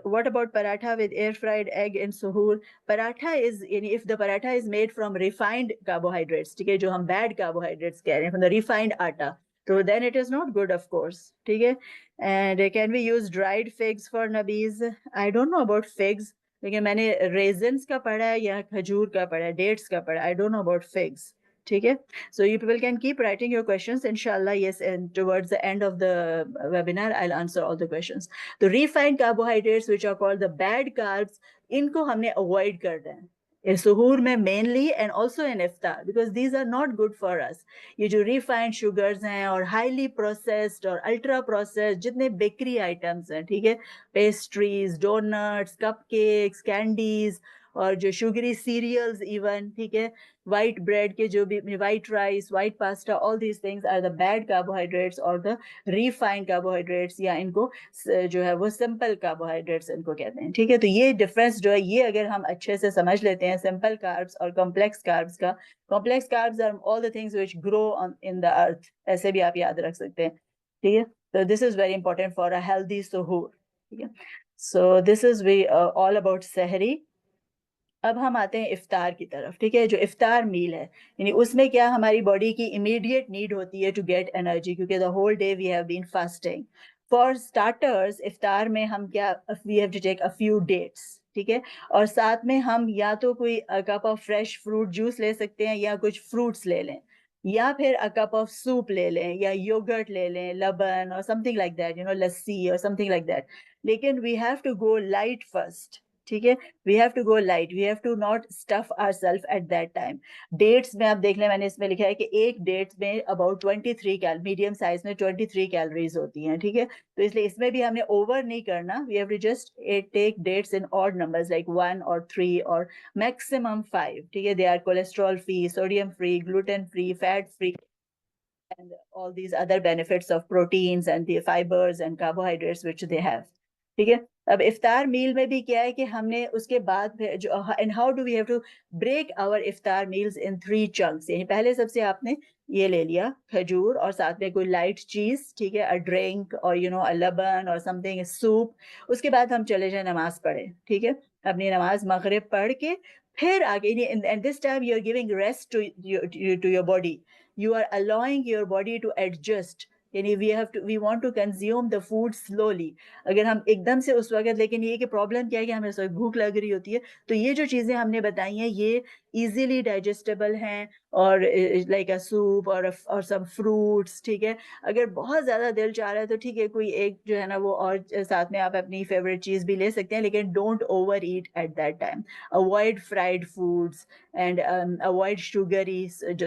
What about paratha with air fried egg in suhoor? Paratha is, if the paratha is made from refined carbohydrates, ٹھیک ہے, جو ہم bad carbohydrates کہہ رہے ہیں, from the refined atta, so then it is not good of course. ٹھیک ہے, and can we use dried figs for nabis? I don't know about figs, لیکن میں نے raisins کا پڑھا ہے یا کھجور کا پڑھا ہے, dates کا پڑھا ہے. I don't know about figs. ٹھیک ہے, so you people can keep writing your questions inshallah. Yes, and towards the end of the webinar I'll answer all the questions. The refined carbohydrates which are called the bad carbs, ان کو ہم نے avoid کرنا ہے سحور میں mainly and also in iftar, because these are not good for us. یہ جو refined sugars ہیں اور highly processed اور ultra processed جتنے بیکری items ہیں, ٹھیک ہے, pastries, donuts, cupcakes, candies, اور جو sugary cereals even, ٹھیک ہے, white bread کے جو بھی, white rice, white pasta, all these things are the bad carbohydrates or the refined carbohydrates, یا ان کو جو ہے وہ simple carbohydrates ان کو کہتے ہیں. ٹھیک ہے, تو یہ difference جو ہے یہ اگر ہم اچھے سے سمجھ لیتے ہیں simple carbs اور complex carbs کا. complex carbs are all the things which grow in the earth, ایسے بھی آپ یاد رکھ سکتے ہیں. ٹھیک ہے, so this is very important for a healthy suhoor. ٹھیک ہے, so this is all about sahri. اب ہم آتے ہیں افطار کی طرف. ٹھیک ہے, جو افطار میل ہے, یعنی اس میں کیا ہماری باڈی کی امیڈیٹ نیڈ ہوتی ہے ٹو گیٹ انرجی, کیونکہ the whole day we have been fasting. For starters افطار میں ہم کیا, we have to take a few dates. ٹھیک ہے, اور ساتھ میں ہم یا تو کوئی cup of fresh fruit juice لے سکتے ہیں یا کچھ فروٹس لے لیں, یا پھر کپ آف سوپ لے لیں یا یوگرٹ لے لیں, لبن اور something like that, lassi اور سم تھنگ لائک دیٹ. لیکن we have to go light first, ٹھیک ہے, we have to go light, we have to not stuff our self at that time. Dates میں آپ دیکھ لیں, میں نے اس میں لکھا ہے کہ ایک ڈیٹس میں اباؤٹ 23 میڈیم سائز میں 23 کیلوریز ہوتی ہیں, ٹھیک ہے. تو اس لیے اس میں بھی ہم نے اوور نہیں کرنا, we have to just take dates in odd numbers like 1 or 3 or maximum 5, ٹھیک ہے. They are cholesterol free, sodium free, gluten free, fat free, and all these other benefits of proteins and the fibers and carbohydrates which they have, ٹھیک ہے. اب افطار میل میں بھی کیا ہے کہ ہم نے اس کے بعد and how do we have to break our افطار meals in 3 chunks. یعنی پہلے سب سے آپ نے یہ لے لیا کھجور اور ساتھ میں کوئی لائٹ چیز, ٹھیک ہے, a drink or a لبن or something, soup. اس کے بعد ہم چلے جائیں نماز پڑھیں, ٹھیک ہے, اپنی نماز مغرب پڑھ کے پھر آگے, and this time you are giving rest to your body. You are allowing your body to adjust. یعنی we want to consume the food slowly. اگر ہم ایک دم سے اس وقت, لیکن یہ کہ پرابلم کیا ہے کہ ہمیں اس وقت بھوک لگ رہی ہوتی ہے, تو یہ جو چیزیں ہم نے بتائی ہیں یہ ایزیلی ڈائجسٹیبل ہیں, اور لائک اے سوپ اور سم فروٹس, ٹھیک ہے. اگر بہت زیادہ دل چاہ رہا ہے تو ٹھیک ہے, کوئی ایک جو ہے نا وہ, اور ساتھ میں آپ اپنی فیوریٹ چیز بھی لے سکتے ہیں, لیکن don't overeat at that time. Avoid fried foods and avoid sugary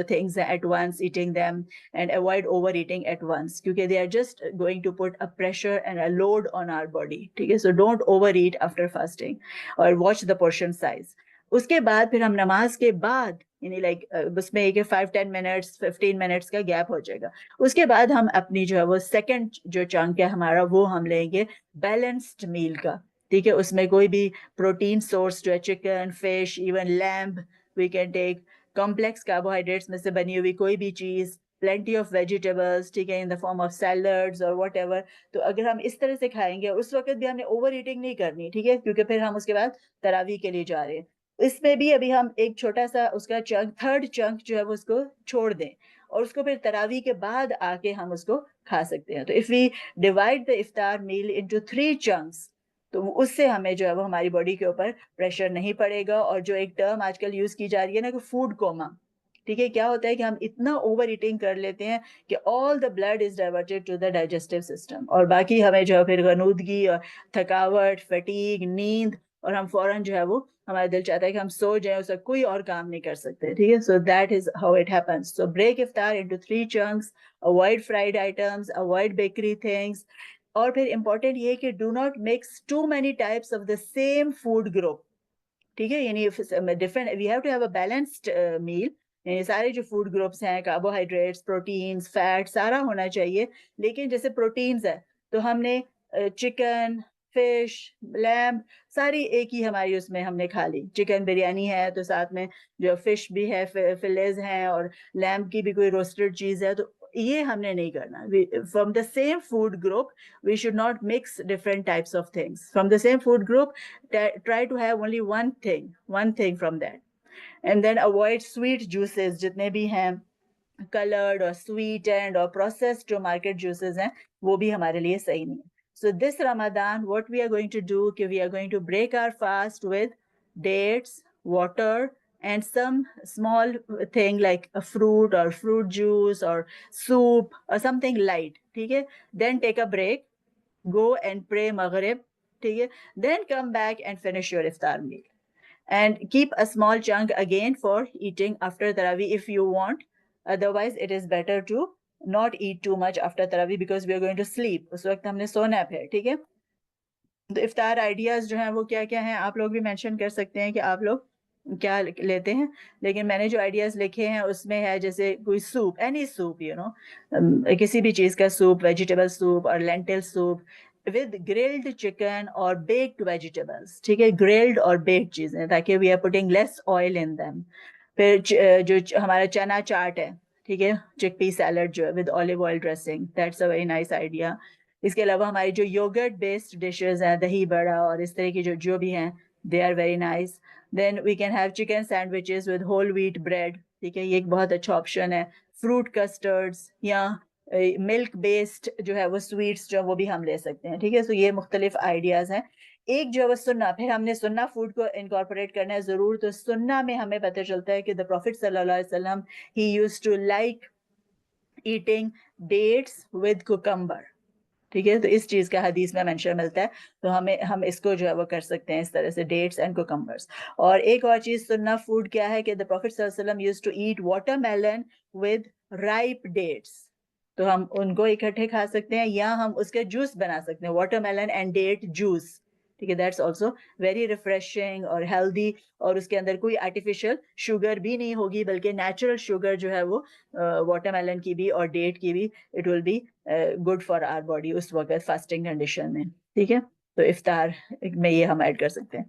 things at once, eating them, and avoid overeating at once, because they are just going to put a pressure and a load on our body, okay? So don't overeat after fasting, or watch the portion size. اس کے بعد پھر ہم نماز کے بعد یعنی like اس میں 5-10 minutes 15 minutes کا گیپ ہو جائے گا. اس کے بعد ہم اپنی جو ہے وہ سیکنڈ جو چنک ہے ہمارا وہ ہم لیں گے بیلنسڈ میل کا, ٹھیک ہے. اس میں کوئی بھی پروٹین سورس جو ہے chicken, fish, even lamb, we can take complex carbohydrates میں سے بنی ہوئی کوئی بھی چیز, plenty of vegetables, ٹھیک ہے, in the form of salads or whatever. تو اگر ہم اس طرح سے کھائیں گے, اس وقت بھی ہم نے اوور ایٹنگ نہیں کرنی, ٹھیک ہے, کیونکہ پھر ہم اس کے بعد تراویح کے لیے جا رہے ہیں. اس میں بھی ابھی ہم ایک چھوٹا سا اس کا چنک, تھرڈ چنک جو ہے وہ اس کو چھوڑ دیں, اور اس کو پھر تراویح کے بعد آ کے ہم اس کو کھا سکتے ہیں. تو if we divide the iftar meal into 3 chunks, تو اس سے ہمیں جو ہے وہ ہماری باڈی کے اوپر پریشر نہیں پڑے گا. اور جو ایک ٹرم آج کل یوز کی جا رہی ہے نا کہ فوڈ کوما, ٹھیک ہے, کیا ہوتا ہے کہ ہم اتنا اوور ایٹنگ کر لیتے ہیں کہ all the blood is diverted to the digestive system, اور باقی ہمیں جو ہے پھر غنودگی اور تھکاوٹ, فٹیگ, نیند, اور ہم فوراً جو ہے وہ ہمارا دل چاہتا ہے کہ ہم سو جائیں, اس کا کوئی اور کام نہیں کر سکتے, ٹھیک ہے. So that is how it happens. So break iftar into 3 chunks, avoid fried items, avoid bakery things. اور پھر امپورٹنٹ یہ کہ do not mix too many types of the same food group, ٹھیک ہے. یعنی different, we have to have a balanced meal. یعنی سارے جو فوڈ گروپس ہیں, کاربوہائیڈریٹس, پروٹینس, فیٹ, سارا ہونا چاہیے. لیکن جیسے پروٹینز ہے تو ہم نے چکن, فش, لیمب, ساری ایک ہی ہماری اس میں ہم نے کھا لی. چکن بریانی ہے تو ساتھ میں جو فش بھی ہے, فلیز ہیں, اور لیمب کی بھی کوئی روسٹڈ چیز ہے, تو یہ ہم نے نہیں کرنا. From the same food group, we should not mix different types of things. From the same food group, try to have only one thing from that. And then avoid sweet juices, جتنے بھی ہیں colored اور sweetened اور processed جو market juices ہیں, وہ بھی ہمارے لیے صحیح نہیں. So this Ramadan, what we are going to do, we are going to break our fast with dates, water, and some small thing like a fruit or fruit juice or soup or something light, ٹھیک ہے. Then take a break, go and pray Maghrib, ٹھیک ہے. Then come back and finish your iftar meal, and keep a small chunk again for eating after Tarawih if you want. Otherwise it is better to not eat too much after Tarawih because we are going to sleep. اس وقت ہم نے سونا ہے, ٹھیک ہے. تو افطار ideas جو ہیں وہ کیا کیا ہیں, آپ لوگ بھی مینشن کر سکتے ہیں کہ آپ لوگ کیا لیتے ہیں. لیکن میں نے جو آئیڈیاز لکھے ہیں اس میں ہے جیسے کوئی سوپ, اینی سوپ, کسی بھی چیز کا سوپ, ویجیٹیبل سوپ اور لینٹل soup with grilled chicken or baked vegetables, ٹھیک ہے, grilled اور baked چیزیں, تاکہ we are putting less oil in them. پھر جو ہمارا چنا چاٹ ہے, ٹھیک ہے, چک پی سیلڈ جو ہے with olive oil dressing, that's a very nice idea. اس کے علاوہ ہماری جو یوگرٹ بیسڈ ڈشز ہیں, دہی بڑا اور اس طرح کی جو بھی ہیں, they are very nice. Then we can have chicken sandwiches with whole wheat bread, ٹھیک ہے, یہ ایک بہت اچھا آپشن ہے. فروٹ کسٹرڈس یا ملک بیسڈ جو ہے وہ سویٹس جو وہ بھی ہم لے سکتے ہیں, ٹھیک ہے. سو یہ مختلف آئیڈیاز ہیں. ایک جو ہے وہ سننا، پھر ہم نے سننا فوڈ کو انکارپوریٹ کرنا ہے ضرور. تو سننا میں ہمیں پتہ چلتا ہے کہ the Prophet صلی اللہ علیہ وسلم he used to like eating dates with cucumber. ٹھیک ہے، تو اس چیز کا حدیث میں منشن ملتا ہے. تو ہم اس کو جو ہے وہ کر سکتے ہیں اس طرح سے ڈیٹس اینڈ کوکمبرس. اور ایک اور چیز سننا فوڈ کیا ہے کہ the Prophet صلی اللہ علیہ وسلم used to eat watermelon with ripe dates. تو ہم ان کو اکٹھے کھا سکتے ہیں یا ہم اس کا جوس بنا سکتے ہیں، watermelon and date juice. ٹھیک ہے، دیٹس آلسو ویری ریفریشنگ اور ہیلدی، اور اس کے اندر کوئی آرٹیفیشیل شوگر بھی نہیں ہوگی بلکہ نیچرل شوگر جو ہے وہ واٹر میلن کی بھی اور ڈیٹ کی بھی it will be good for our body اس وقت فاسٹنگ کنڈیشن میں. ٹھیک ہے، تو افطار میں یہ ہم ایڈ کر سکتے ہیں.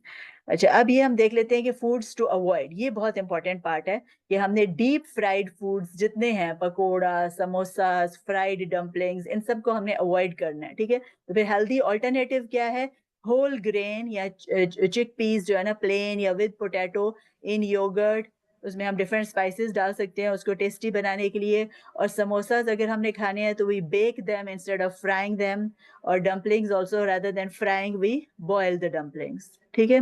اچھا، اب یہ ہم دیکھ لیتے ہیں کہ فوڈس ٹو اوائڈ. یہ بہت امپورٹنٹ پارٹ ہے کہ ہم نے ڈیپ فرائیڈ فوڈس جتنے ہیں، پکوڑا، سموساز، فرائیڈ ڈمپلنگز، ان سب کو ہم نے اوائڈ کرنا ہے. ٹھیک ہے، تو پھر ہیلدی آلٹرنیٹیو کیا ہے؟ ہول گرین یا چک پیس جو ہے نا پلین یا ود پوٹیٹو ان یوگرٹ. اس میں ہم ڈفرینٹ اسپائسیز ڈال سکتے ہیں اس کو ٹیسٹی بنانے کے لیے. اور سموساز اگر ہم نے کھانے ہیں تو we bake them instead of frying them. اور dumplings also rather than frying we boil the dumplings. ٹھیک ہے،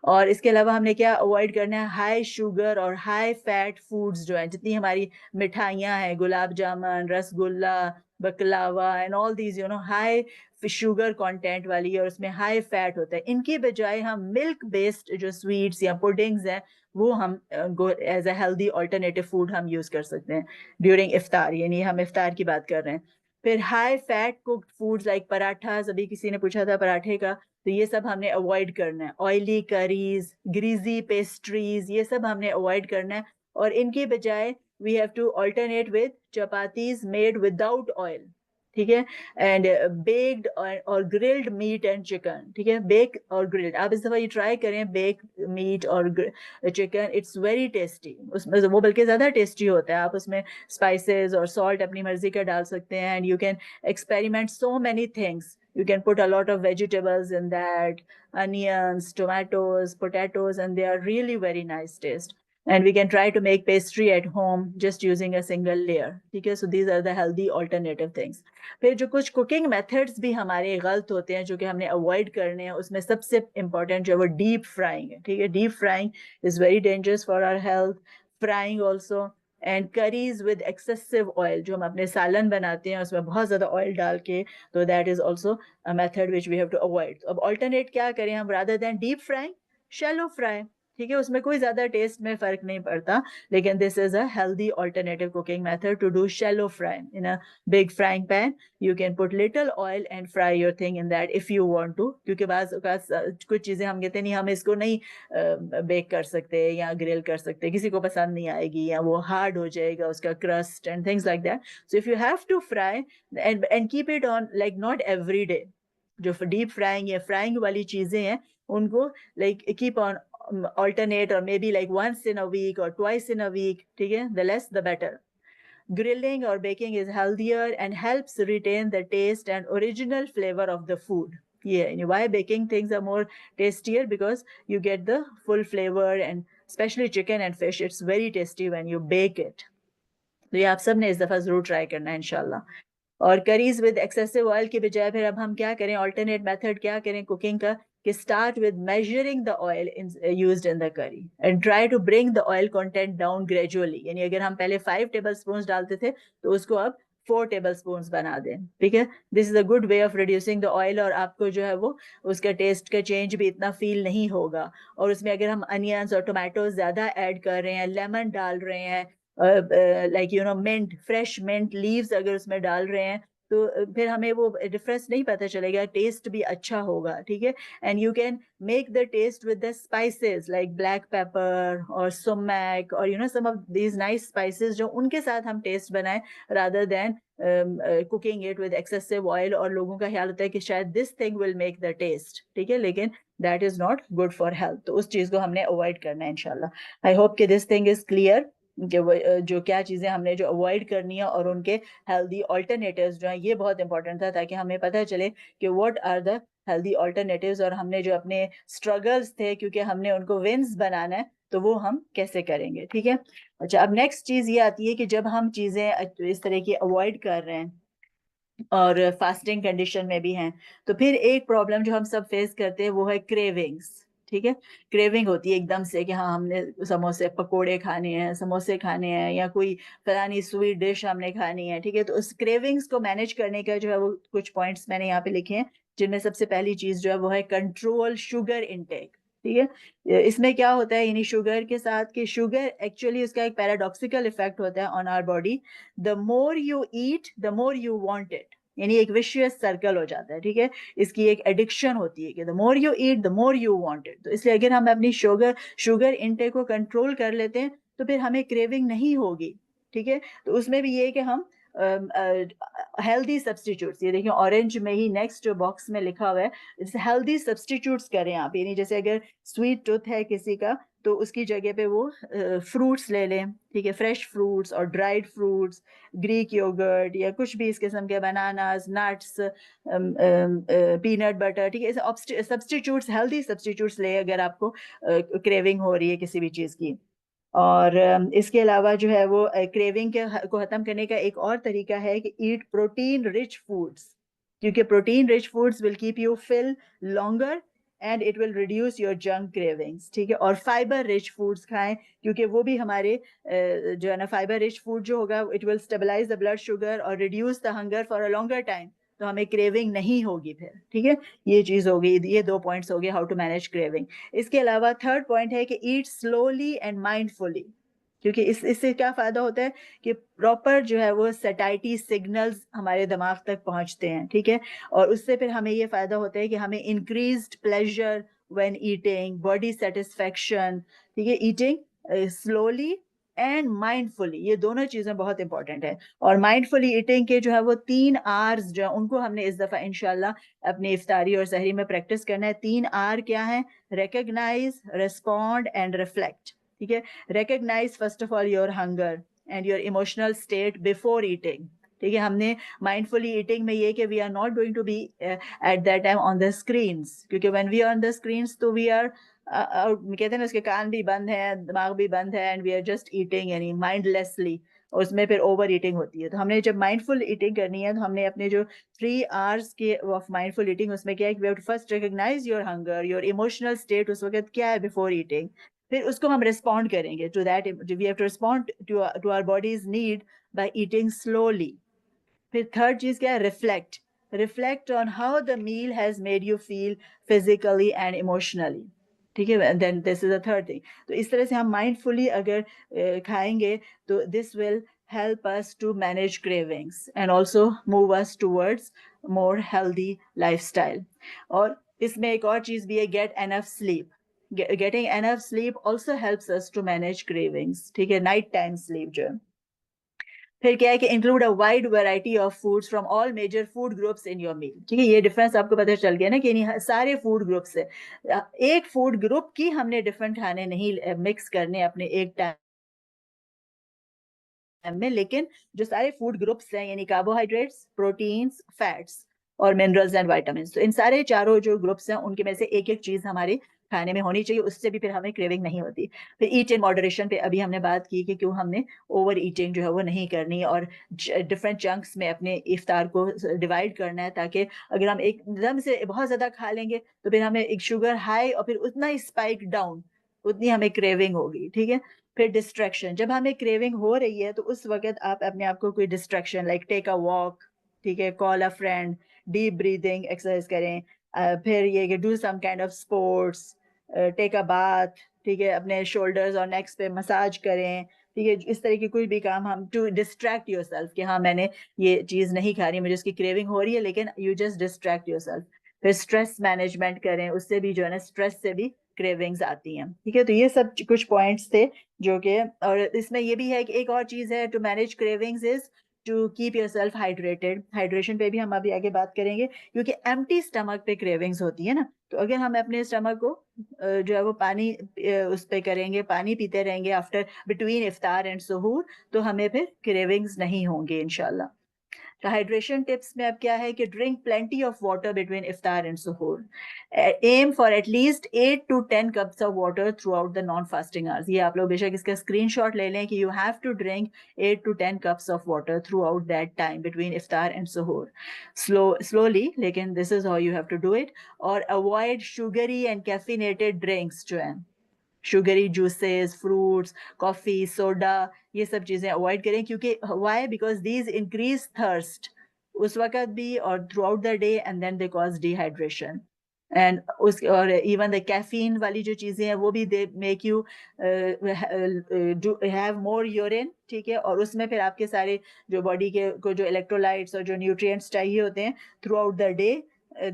اور اس کے علاوہ ہم نے کیا اوائڈ کرنا ہے؟ ہائی شوگر اور ہائی فیٹ فوڈز جو ہیں، جتنی ہماری مٹھائیاں ہیں، گلاب jamun, rasgulla, baklava and all these high sugar content والی اور اس میں ہائی فیٹ ہوتا ہے، ان کی بجائے ہم ملک بیسڈ جو سویٹس یا پوڈنگز ہیں وہ ہم as a healthy alternative food ہم یوز کر سکتے ہیں ڈیورنگ افطار. یعنی ہم افطار کی بات کر رہے ہیں. پھر high fat cooked foods like parathas, ابھی کسی نے پوچھا تھا پراٹھے کا، تو یہ سب ہم نے اوائڈ کرنا ہے. آئلی کریز، گریزی پیسٹریز، یہ سب ہم نے اوائڈ کرنا ہے. اور ان کی بجائے we have to alternate with chapatis made without oil. ٹھیک ہے، اینڈ بیکڈ اور گرلڈ میٹ اینڈ چکن. ٹھیک ہے، بیک اور گرلڈ آپ اس دفعہ یہ ٹرائی کریں، بیک میٹ اور چکن، اٹس ویری ٹیسٹی. اس میں وہ بلکہ زیادہ ٹیسٹی ہوتا ہے. آپ اس میں اسپائسیز اور سالٹ اپنی مرضی کا ڈال سکتے ہیں. And you can experiment so many things. You can put a lot of vegetables in that, onions, tomatoes, potatoes, and they are really very nice taste. And we can try to make pastry at home just using a single layer. Okay, so these are the healthy alternative things. پھر جو کچھ cooking methods بھی ہمارے غلط ہوتے ہیں جو کہ ہم نے اوائڈ کرنے ہیں، اس میں سب سے امپورٹنٹ جو ہے وہ ڈیپ فرائنگ ہے. ٹھیک ہے، deep frying is very dangerous for our health. Frying also and craze with excessive oil, جو ہم اپنے سالن بناتے ہیں اس میں بہت زیادہ آئل ڈال کے، تو that is also a method which we have to avoid. اب alternate کیا کریں ہم؟ rather than deep frying, shallow fry. ٹھیک ہے، اس میں کوئی زیادہ ٹیسٹ میں فرق نہیں پڑتا، لیکن this is a healthy alternative cooking method to do shallow frying. In a big frying pan, you can put little oil and fry your thing in that if you want to. کیونکہ بعض اوقات کچھ چیزیں ہم کہتے ہیں نہیں ہم اس کو نہیں بیک کر سکتے یا گرل کر سکتے، کسی کو پسند نہیں آئے گی یا وہ ہارڈ ہو جائے گا اس کا crust and things like that. So if you have to fry and keep it on like not every day. جو ڈیپ فرائنگ یا فرائنگ والی چیزیں ہیں ان کو like keep on alternate or maybe like once in a week or twice in a week. ٹھیک ہے، the less the better. Grilling or baking is healthier and helps retain the taste and original flavor of the food. Yeah, and why baking things are more tastier? Because you get the full flavor, and especially chicken and fish, it's very tasty when you bake it. تو یہ آپ سب نے اس دفعہ ضرور try کرنا ہے انشاءاللہ. اور کریز ود ایکسیسو آئل کی بجائے پھر اب ہم کیا کریں؟ آلٹرنیٹ میتھڈ کیا کریں کوکنگ کا کہ start with measuring the oil used in the curry and try to bring the oil content down gradually. یعنی اگر ہم پہلے 5 ٹیبل اسپونس ڈالتے تھے تو اس کو اب 4 ٹیبل اسپونس بنا دیں. ٹھیک ہے، this is a good way of reducing the oil, اور آپ کو جو ہے وہ اس کا ٹیسٹ کا چینج بھی اتنا فیل نہیں ہوگا. اور اس میں اگر ہم انینس اور ٹومیٹوز زیادہ ایڈ کر رہے ہیں، لیمن ڈال رہے ہیں، like mint, fresh mint leaves اگر اس میں ڈال رہے ہیں، تو پھر ہمیں وہ ڈفرینس نہیں پتہ چلے گا، ٹیسٹ بھی اچھا ہوگا. ٹھیک ہے، and you can make the test with the spices like black paper اور سمیک اور سم آف دیز نائس اسپائسیز جو ان کے ساتھ ہم ٹیسٹ بنائیں rather than cooking it with excessive oil. اور لوگوں کا خیال ہوتا ہے کہ شاید this thing will make the taste. ٹھیک ہے، لیکن that is not good for health. تو اس چیز کو ہم نے اوائڈ کرنا ہے انشاءاللہ. I hope کہ this thing is clear کہ جو کیا چیزیں ہم نے جو اوائڈ کرنی ہے اور ان کے ہیلدی آلٹرنیٹیوز جو ہیں، یہ بہت امپورٹنٹ تھا تاکہ ہمیں پتہ چلے کہ what are the healthy alternatives, اور ہم نے جو اپنے اسٹرگلز تھے کیونکہ ہم نے ان کو ونس بنانا ہے تو وہ ہم کیسے کریں گے. ٹھیک ہے، اچھا اب نیکسٹ چیز یہ آتی ہے کہ جب ہم چیزیں اس طرح کی اوائڈ کر رہے ہیں اور فاسٹنگ کنڈیشن میں بھی ہیں. تو پھر ایک پرابلم جو ہم سب فیس کرتے ہیں وہ ہے کریونگس. ٹھیک ہے, کریونگ ہوتی ہے ایک دم سے کہ ہاں ہم نے سموسے پکوڑے کھانے ہیں, سموسے کھانے ہیں, یا کوئی فلانی سویٹ ڈش ہم نے کھانی ہے. ٹھیک ہے, تو اس کریونگس کو مینیج کرنے کا جو ہے وہ کچھ پوائنٹس میں نے یہاں پہ لکھے ہیں, جن میں سب سے پہلی چیز جو ہے وہ ہے کنٹرول شوگر انٹیک. ٹھیک ہے, اس میں کیا ہوتا ہے, یعنی شوگر کے ساتھ کہ شوگر ایکچولی اس کا ایک پیراڈاکسیکل افیکٹ ہوتا ہے on our body. The more you eat the more you want it, یعنی ایک وشیس سرکل ہو جاتا ہے. ٹھیک ہے, اس کی ایک ایڈکشن ہوتی ہے کہ the more you eat the more you want it. تو اس لیے اگر ہم اپنی شوگر انٹیک کو کنٹرول کر لیتے ہیں تو پھر ہمیں کریونگ نہیں ہوگی. ٹھیک ہے, تو اس میں بھی یہ کہ ہم ہیلدی سبسٹیٹیوٹس, یہ دیکھیں اورنج میں ہی نیکسٹ جو باکس میں لکھا ہوا ہے, ہیلدی سبسٹیٹیوٹس کریں آپ. یعنی جیسے اگر سویٹ ٹوتھ ہے کسی کا تو اس کی جگہ پہ وہ فروٹس لے لیں. ٹھیک ہے, فریش فروٹس اور ڈرائیڈ فروٹس, گریک یوگرٹ یا کچھ بھی اس قسم کے, بناناز, نٹس, پینٹ بٹر. ٹھیک ہے, سبسٹیٹیوٹس, ہیلدی سبسٹیٹیوٹس لے اگر آپ کو کریونگ ہو رہی ہے کسی بھی چیز کی. اور اس کے علاوہ جو ہے وہ کریونگ کو ختم کرنے کا ایک اور طریقہ ہے کہ ایٹ پروٹین رچ فوڈس, کیونکہ protein rich foods will keep you full longer and it will reduce your junk cravings. ٹھیک ہے, اور فائبر رچ فوڈس کھائیں, کیونکہ وہ بھی ہمارے جو ہے نا فائبر رچ فوڈ جو ہوگا it will stabilise the blood sugar اور reduce the hunger for a longer time, تو ہمیں کریونگ نہیں ہوگی پھر. ٹھیک ہے, یہ چیز ہوگی, یہ 2 پوائنٹس ہو گئے ہاؤ ٹو مینیج کریونگ. اس کے علاوہ تھرڈ پوائنٹ ہے کہ ایٹ سلولی اینڈ مائنڈ فلی, کیونکہ اس سے کیا فائدہ ہوتا ہے کہ پراپر جو ہے وہ سیٹائٹی سگنلز ہمارے دماغ تک پہنچتے ہیں. ٹھیک ہے, اور اس سے پھر ہمیں یہ فائدہ ہوتا ہے کہ ہمیں increased pleasure when eating, body satisfaction. ٹھیک ہے, ایٹنگ سلولی اینڈ مائنڈ فلی, یہ دونوں چیزیں بہت امپورٹنٹ ہے. اور مائنڈ فلی ایٹنگ کے جو ہے وہ 3 آرز جو ہیں ان کو ہم نے اس دفعہ انشاءاللہ اپنی افطاری اور سحری میں پریکٹس کرنا ہے. 3 آر کیا ہیں؟ Recognise, respond and reflect. ٹھیک ہے, recognise first of all your hunger and your emotional state before eating. ٹھیک ہے, ہم نے مائنڈ فلی ایٹنگ میں یہ کہ we are not going to be eat that time on the screens, کیونکہ when we are on the screens تو we are کہتے ہیں نا اس کے کان بھی بند ہیں, دماغ بھی بند ہے, and we are just eating, یعنی مائنڈ لیسلی, اور اس میں پھر اوور ایٹنگ ہوتی ہے. تو ہم نے جب مائنڈ فل ایٹنگ کرنی ہے تو ہم نے اپنے جو 3 آورس کے آف مائنڈ فل ایٹنگ اس میں کیا ہے کہ we have to first recognise your hunger, your emotional state اس وقت کیا ہے بفور ایٹنگ, پھر اس کو ہم ریسپونڈ کریں گے to that, we have to respond to our bodies need by eating slowly. پھر تھرڈ چیز کیا ہے؟ Reflect, reflect on how the meal has made you feel physically and emotionally. ٹھیک ہے, دین دس از اے تھرڈ تھنگ. تو اس طرح سے ہم مائنڈ فلی اگر کھائیں گے تو دس ول help us to manage cravings and also move us towards more healthy lifestyle. اور اس میں ایک اور چیز بھی ہے, get enough sleep. Getting enough sleep also helps us to manage cravings. ٹھیک ہے, night time sleep جو ہے. پھر کیا ہے کہ include a wide variety of foods from all major food groups in your meal. ٹھیک ہے, یہ ڈفرینس آپ کو پتہ چل گیا نا کہ سارے فوڈ گروپ سے, ایک فوڈ گروپ کی ہم نے ڈفرینٹ کھانے نہیں مکس کرنے اپنے ایک ٹائم میں, لیکن جو سارے فوڈ گروپس ہیں یعنی کاربوہائیڈریٹس, پروٹینس, فیٹس اور منرلز اینڈ وائٹامنس, تو ان سارے چاروں جو گروپس ہیں ان کے میں سے ایک ایک چیز ہمارے کھانے میں ہونی چاہیے, اس سے بھی پھر ہمیں کریونگ نہیں ہوتی. پھر ایٹ ان ماڈریشن پہ ابھی ہم نے بات کی کہ کیوں ہم نے اوور ایٹنگ جو ہے وہ نہیں کرنی, اور ڈفرینٹ چنکس میں اپنے افطار کو ڈیوائڈ کرنا ہے, تاکہ اگر ہم ایک دم سے بہت زیادہ کھا لیں گے تو پھر ہمیں ایک شوگر ہائی اور پھر اتنا ہی اسپائک ڈاؤن, اتنی ہمیں کریونگ ہوگی. ٹھیک ہے, پھر ڈسٹریکشن, جب ہمیں کریونگ ہو رہی ہے تو اس وقت آپ اپنے آپ کو کوئی distraction like take a walk, ٹھیک ہے, call a friend, deep breathing exercise کریں, پھر یہ کہ do some kind of sports, take a bath, ٹھیک ہے, اپنے شولڈرز اور نیکس پہ مساج کریں. ٹھیک ہے, اس طرح کی کوئی بھی کام ہم ٹو ڈسٹریکٹ یور سیلف کہ ہاں میں نے یہ چیز نہیں کھانی, مجھے اس کی کریونگ ہو رہی ہے, لیکن you just distract your self. پھر اسٹریس مینجمنٹ کریں, اس سے بھی جو ہے نا اسٹریس سے بھی کریونگز آتی ہیں. ٹھیک ہے, تو یہ سب کچھ پوائنٹس تھے جو کہ, اور اس میں یہ بھی ہے کہ ایک اور چیز ہے to manage cravings is to keep yourself hydrated. Hydration پہ بھی ہم ابھی آگے بات کریں گے, کیونکہ ایمٹی اسٹمک پہ کریونگز ہوتی ہے نا, تو اگر ہم اپنے اسٹمک کو جو ہے وہ پانی اس پہ کریں گے, پانی پیتے رہیں گے آفٹر بٹوین افطار اینڈ سحور, تو ہمیں پھر کریونگز نہیں ہوں گے انشاءاللہ. ہائیڈریشن ٹپس میں اب کیا ہے کہ drink plenty of water between افطار and سحور. aim for at least 8 to 10 cups of water throughout the non-fasting hours. یہ آپ لوگ بے شک اس کا اسکرین شاٹ لے لیں کہ you have to drink 8 to 10 cups of water throughout that time between iftar and suhoor. Slowly, لیکن this is how you have to do it. اور avoid sugary and caffeinated drinks جو ہیں, sugary juices, fruits, coffee, soda, یہ سب چیزیں avoid کریں. کیونکہ why, because these increase thirst اس وقت بھی اور throughout the day, and then they cause dehydration. And اس اور ایون دا کیفین والی جو چیزیں ہیں وہ بھی they make you have more urine, ٹھیک ہے, اور اس میں پھر آپ کے سارے جو باڈی کے کو جو الیکٹرولائٹس اور جو نیوٹرینٹس چاہیے ہوتے ہیں throughout the day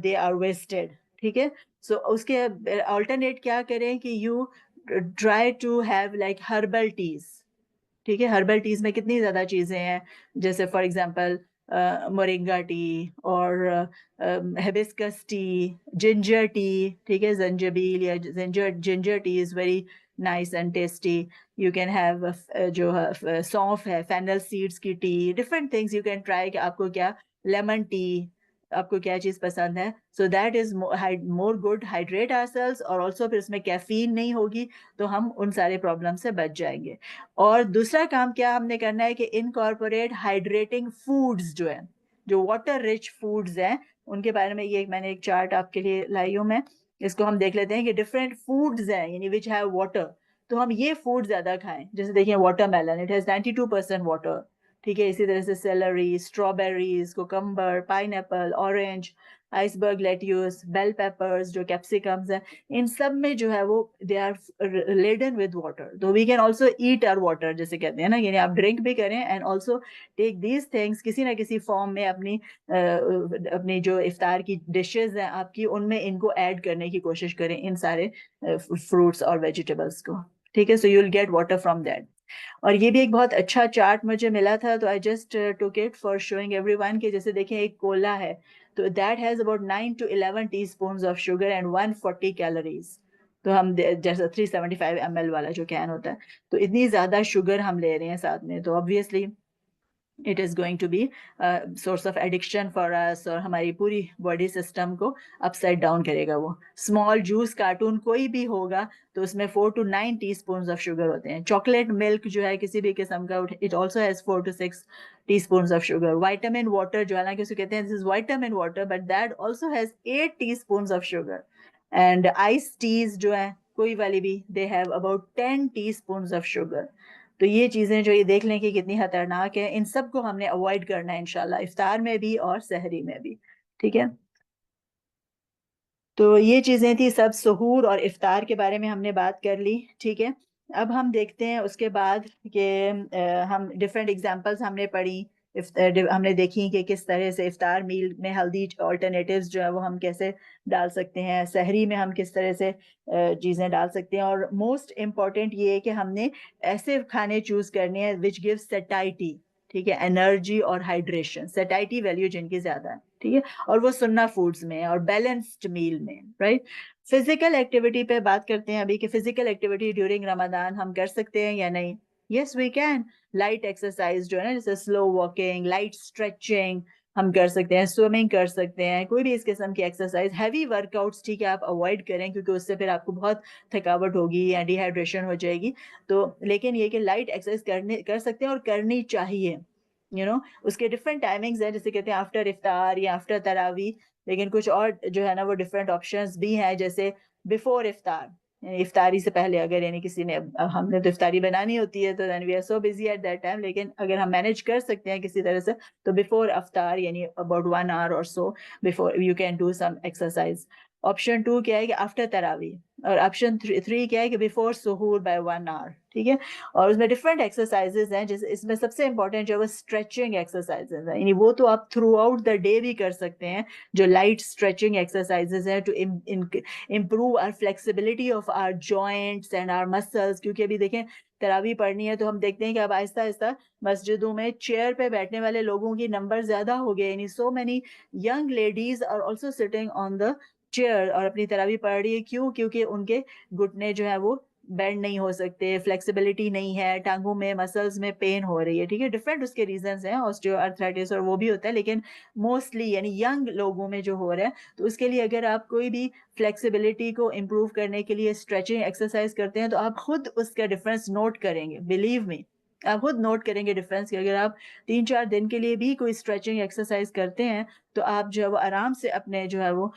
they are wasted, ٹھیک ہے. سو اس کے آلٹرنیٹ کیا کریں کہ you try to have like herbal teas, ٹھیک ہے. ہربل ٹیز میں کتنی زیادہ چیزیں ہیں, جیسے فار ایگزامپل مورنگا ٹی اور ہیبسکس ٹی, جنجر ٹی, ٹھیک ہے, زنجبیل یا ginger tea is very nice and tasty. You can have جو سونف ہے, فینل سیڈس کی T, different things you can try کہ آپ کو کیا, لیمن ٹی, آپ کو کیا چیز پسند ہے. So that is more good, hydrate our sales, اور آلسو پھر اس میں کیفین نہیں ہوگی تو ہم ان سارے پرابلم سے بچ جائیں گے. اور دوسرا کام کیا ہم نے کرنا ہے کہ انکارپوریٹ ہائیڈریٹنگ فوڈز جو ہیں, جو واٹر رچ فوڈز ہیں, ان کے بارے میں یہ میں نے ایک چارٹ آپ کے لیے لائی ہوں, میں اس کو ہم دیکھ لیتے ہیں کہ ڈفرینٹ فوڈز ہیں یعنی وچ ہیو واٹر, تو ہم یہ فوڈ زیادہ کھائیں. جیسے دیکھیں watermelon, it has 92% water, ٹھیک ہے. اسی طرح سے celery, strawberries, cucumber, pineapple, orange, iceberg lettuce, بیل پیپرز جو کیپسیکمز ہیں, ان سب میں جو ہے وہ they are laden with water. تو we can also eat our water جیسے کہتے ہیں نا, یعنی آپ ڈرنک بھی کریں and also take these things کسی نہ کسی فارم میں اپنی جو افطار کی ڈشز ہیں آپ کی, ان میں ان کو ایڈ کرنے کی کوشش کریں, ان سارے فروٹس اور ویجیٹیبلس کو, ٹھیک ہے. So you will get water from that. اور یہ بھی ایک بہت اچھا چارٹ مجھے ملا تھا, تو I just took it for showing every one کہ جیسے دیکھیں ایک کولا ہے, تو that has about 9 to 11 teaspoons of sugar and 140 calories. تو ہم جیسے 375 ml والا جو کین ہوتا ہے, تو اتنی زیادہ شوگر ہم لے رہے ہیں ساتھ میں, تو obviously it is going to be a source of addiction for us, اور ہماری پوری باڈی سسٹم کو اپ سائڈ ڈاؤن کرے گا. وہ اسمال جوس کارٹون کوئی بھی ہوگا تو اس میں 4 to 9 teaspoons آف شوگر ہوتے ہیں. چاکلیٹ ملک جو ہے کسی بھی قسم کا, it also has 4 to 6 teaspoons of sugar. Vitamin water جو حالانکہ اسے کہتے ہیں this is vitamin water, but that also has 8 teaspoons of sugar. And iced teas جو ہیں کوئی والی بھی, they have about 10 teaspoons of sugar. تو یہ چیزیں جو یہ دیکھ لیں کہ کتنی خطرناک ہیں, ان سب کو ہم نے اوائڈ کرنا ہے انشاءاللہ, افطار میں بھی اور سحری میں بھی, ٹھیک ہے. تو یہ چیزیں تھی سب سحور اور افطار کے بارے میں ہم نے بات کر لی, ٹھیک ہے. اب ہم دیکھتے ہیں اس کے بعد کہ ہم ڈفرینٹ ایگزامپلس ہم نے پڑھی, ہم نے دیکھی کہ کس طرح سے افطار میل میں ہیلدی آلٹرنیٹیوز جو ہے وہ ہم کیسے ڈال سکتے ہیں, سحری میں ہم کس طرح سے چیزیں ڈال سکتے ہیں. اور موسٹ امپورٹنٹ یہ ہے کہ ہم نے ایسے کھانے چوز کرنے ہیں وچ گیو سیٹائٹی, ٹھیک ہے, انرجی اور ہائیڈریشن, سیٹائٹی ویلیو جن کی زیادہ ہے, ٹھیک ہے, اور وہ سننا فوڈز میں اور بیلنسڈ میل میں, رائٹ. فزیکل ایکٹیویٹی پہ بات کرتے ہیں ابھی کہ فزیکل ایکٹیویٹی ڈیورنگ رمضان ہم کر سکتے ہیں یا نہیں. یس وی کین. لائٹ ایکسرسائز جو ہے نا, جیسے سلو واکنگ, لائٹ اسٹریچنگ ہم کر سکتے ہیں, سوئمنگ کر سکتے ہیں, کوئی بھی اس قسم کی ایکسرسائز. ہیوی ورک آؤٹس ٹھیک ہے آپ اوائڈ کریں کیونکہ اس سے پھر آپ کو بہت تھکاوٹ ہوگی یا ڈی ہائیڈریشن ہو جائے گی. تو لیکن یہ کہ لائٹ ایکسرسائز کر سکتے ہیں اور کرنی چاہیے, اس کے ڈفرینٹ ٹائمنگز ہیں, جیسے کہتے ہیں آفٹر افطار یا آفٹر تراویح. لیکن کچھ اور جو ہے نا وہ ڈفرینٹ آپشنز بھی ہیں, جیسے بیفور افطار, افطاری سے پہلے اگر یعنی کسی نے, ہم نے تو افطاری بنانی ہوتی ہے تو then we are so busy at that time, لیکن اگر ہم مینیج کر سکتے ہیں کسی طرح سے تو بیفور افطار یعنی about 1 hour or so before you can do some exercise. Option 2 کیا ہے کہ آفٹر تراویح, اور آپشن 3 کیا ہے کہ بیفور سحور بائی 1 hour, ٹھیک ہے. اور اس میں ڈفرینٹ ایکسرسائزز ہیں, جیسے اس میں سب سے امپورٹنٹ جو ہے وہ اسٹریچنگ ایکسرسائزز ہیں, یعنی وہ تو آپ تھرو آؤٹ دا ڈے بھی کر سکتے ہیں, جو لائٹ اسٹریچنگ ایکسرسائزز ہیں to improve our flexibility of our joints and our muscles. کیونکہ ابھی دیکھیں تراویح پڑھنی ہے تو ہم دیکھتے ہیں کہ اب آہستہ آہستہ مسجدوں میں چیئر پہ بیٹھنے والے لوگوں کی نمبر زیادہ ہو گئے, یعنی so many young ladies are also sitting on the chair اور اپنی تراویح پڑھ رہی ہے. کیوں؟ کیونکہ ان کے گھٹنے جو ہے وہ بینڈ نہیں ہو سکتے, فلیکسیبلٹی نہیں ہے, ٹانگوں میں مسلز میں پین ہو رہی ہے, ٹھیک ہے, ڈفرینٹ اس کے ریزنز ہیں, آسٹیو آرتھرائٹس اور وہ بھی ہوتا ہے, لیکن موسٹلی یعنی ینگ لوگوں میں جو ہو رہا ہے, تو اس کے لیے اگر آپ کوئی بھی فلیکسیبلٹی کو امپروو کرنے کے لیے اسٹریچنگ ایکسرسائز کرتے ہیں تو آپ خود اس کا ڈفرینس نوٹ کریں گے, بلیو می, آپ خود نوٹ کریں گے ڈفرینس, کہ اگر آپ 3-4 دن کے لیے بھی کوئی اسٹریچنگ ایکسرسائز کرتے ہیں تو آپ جو ہے وہ آرام سے اپنے جو ہے وہ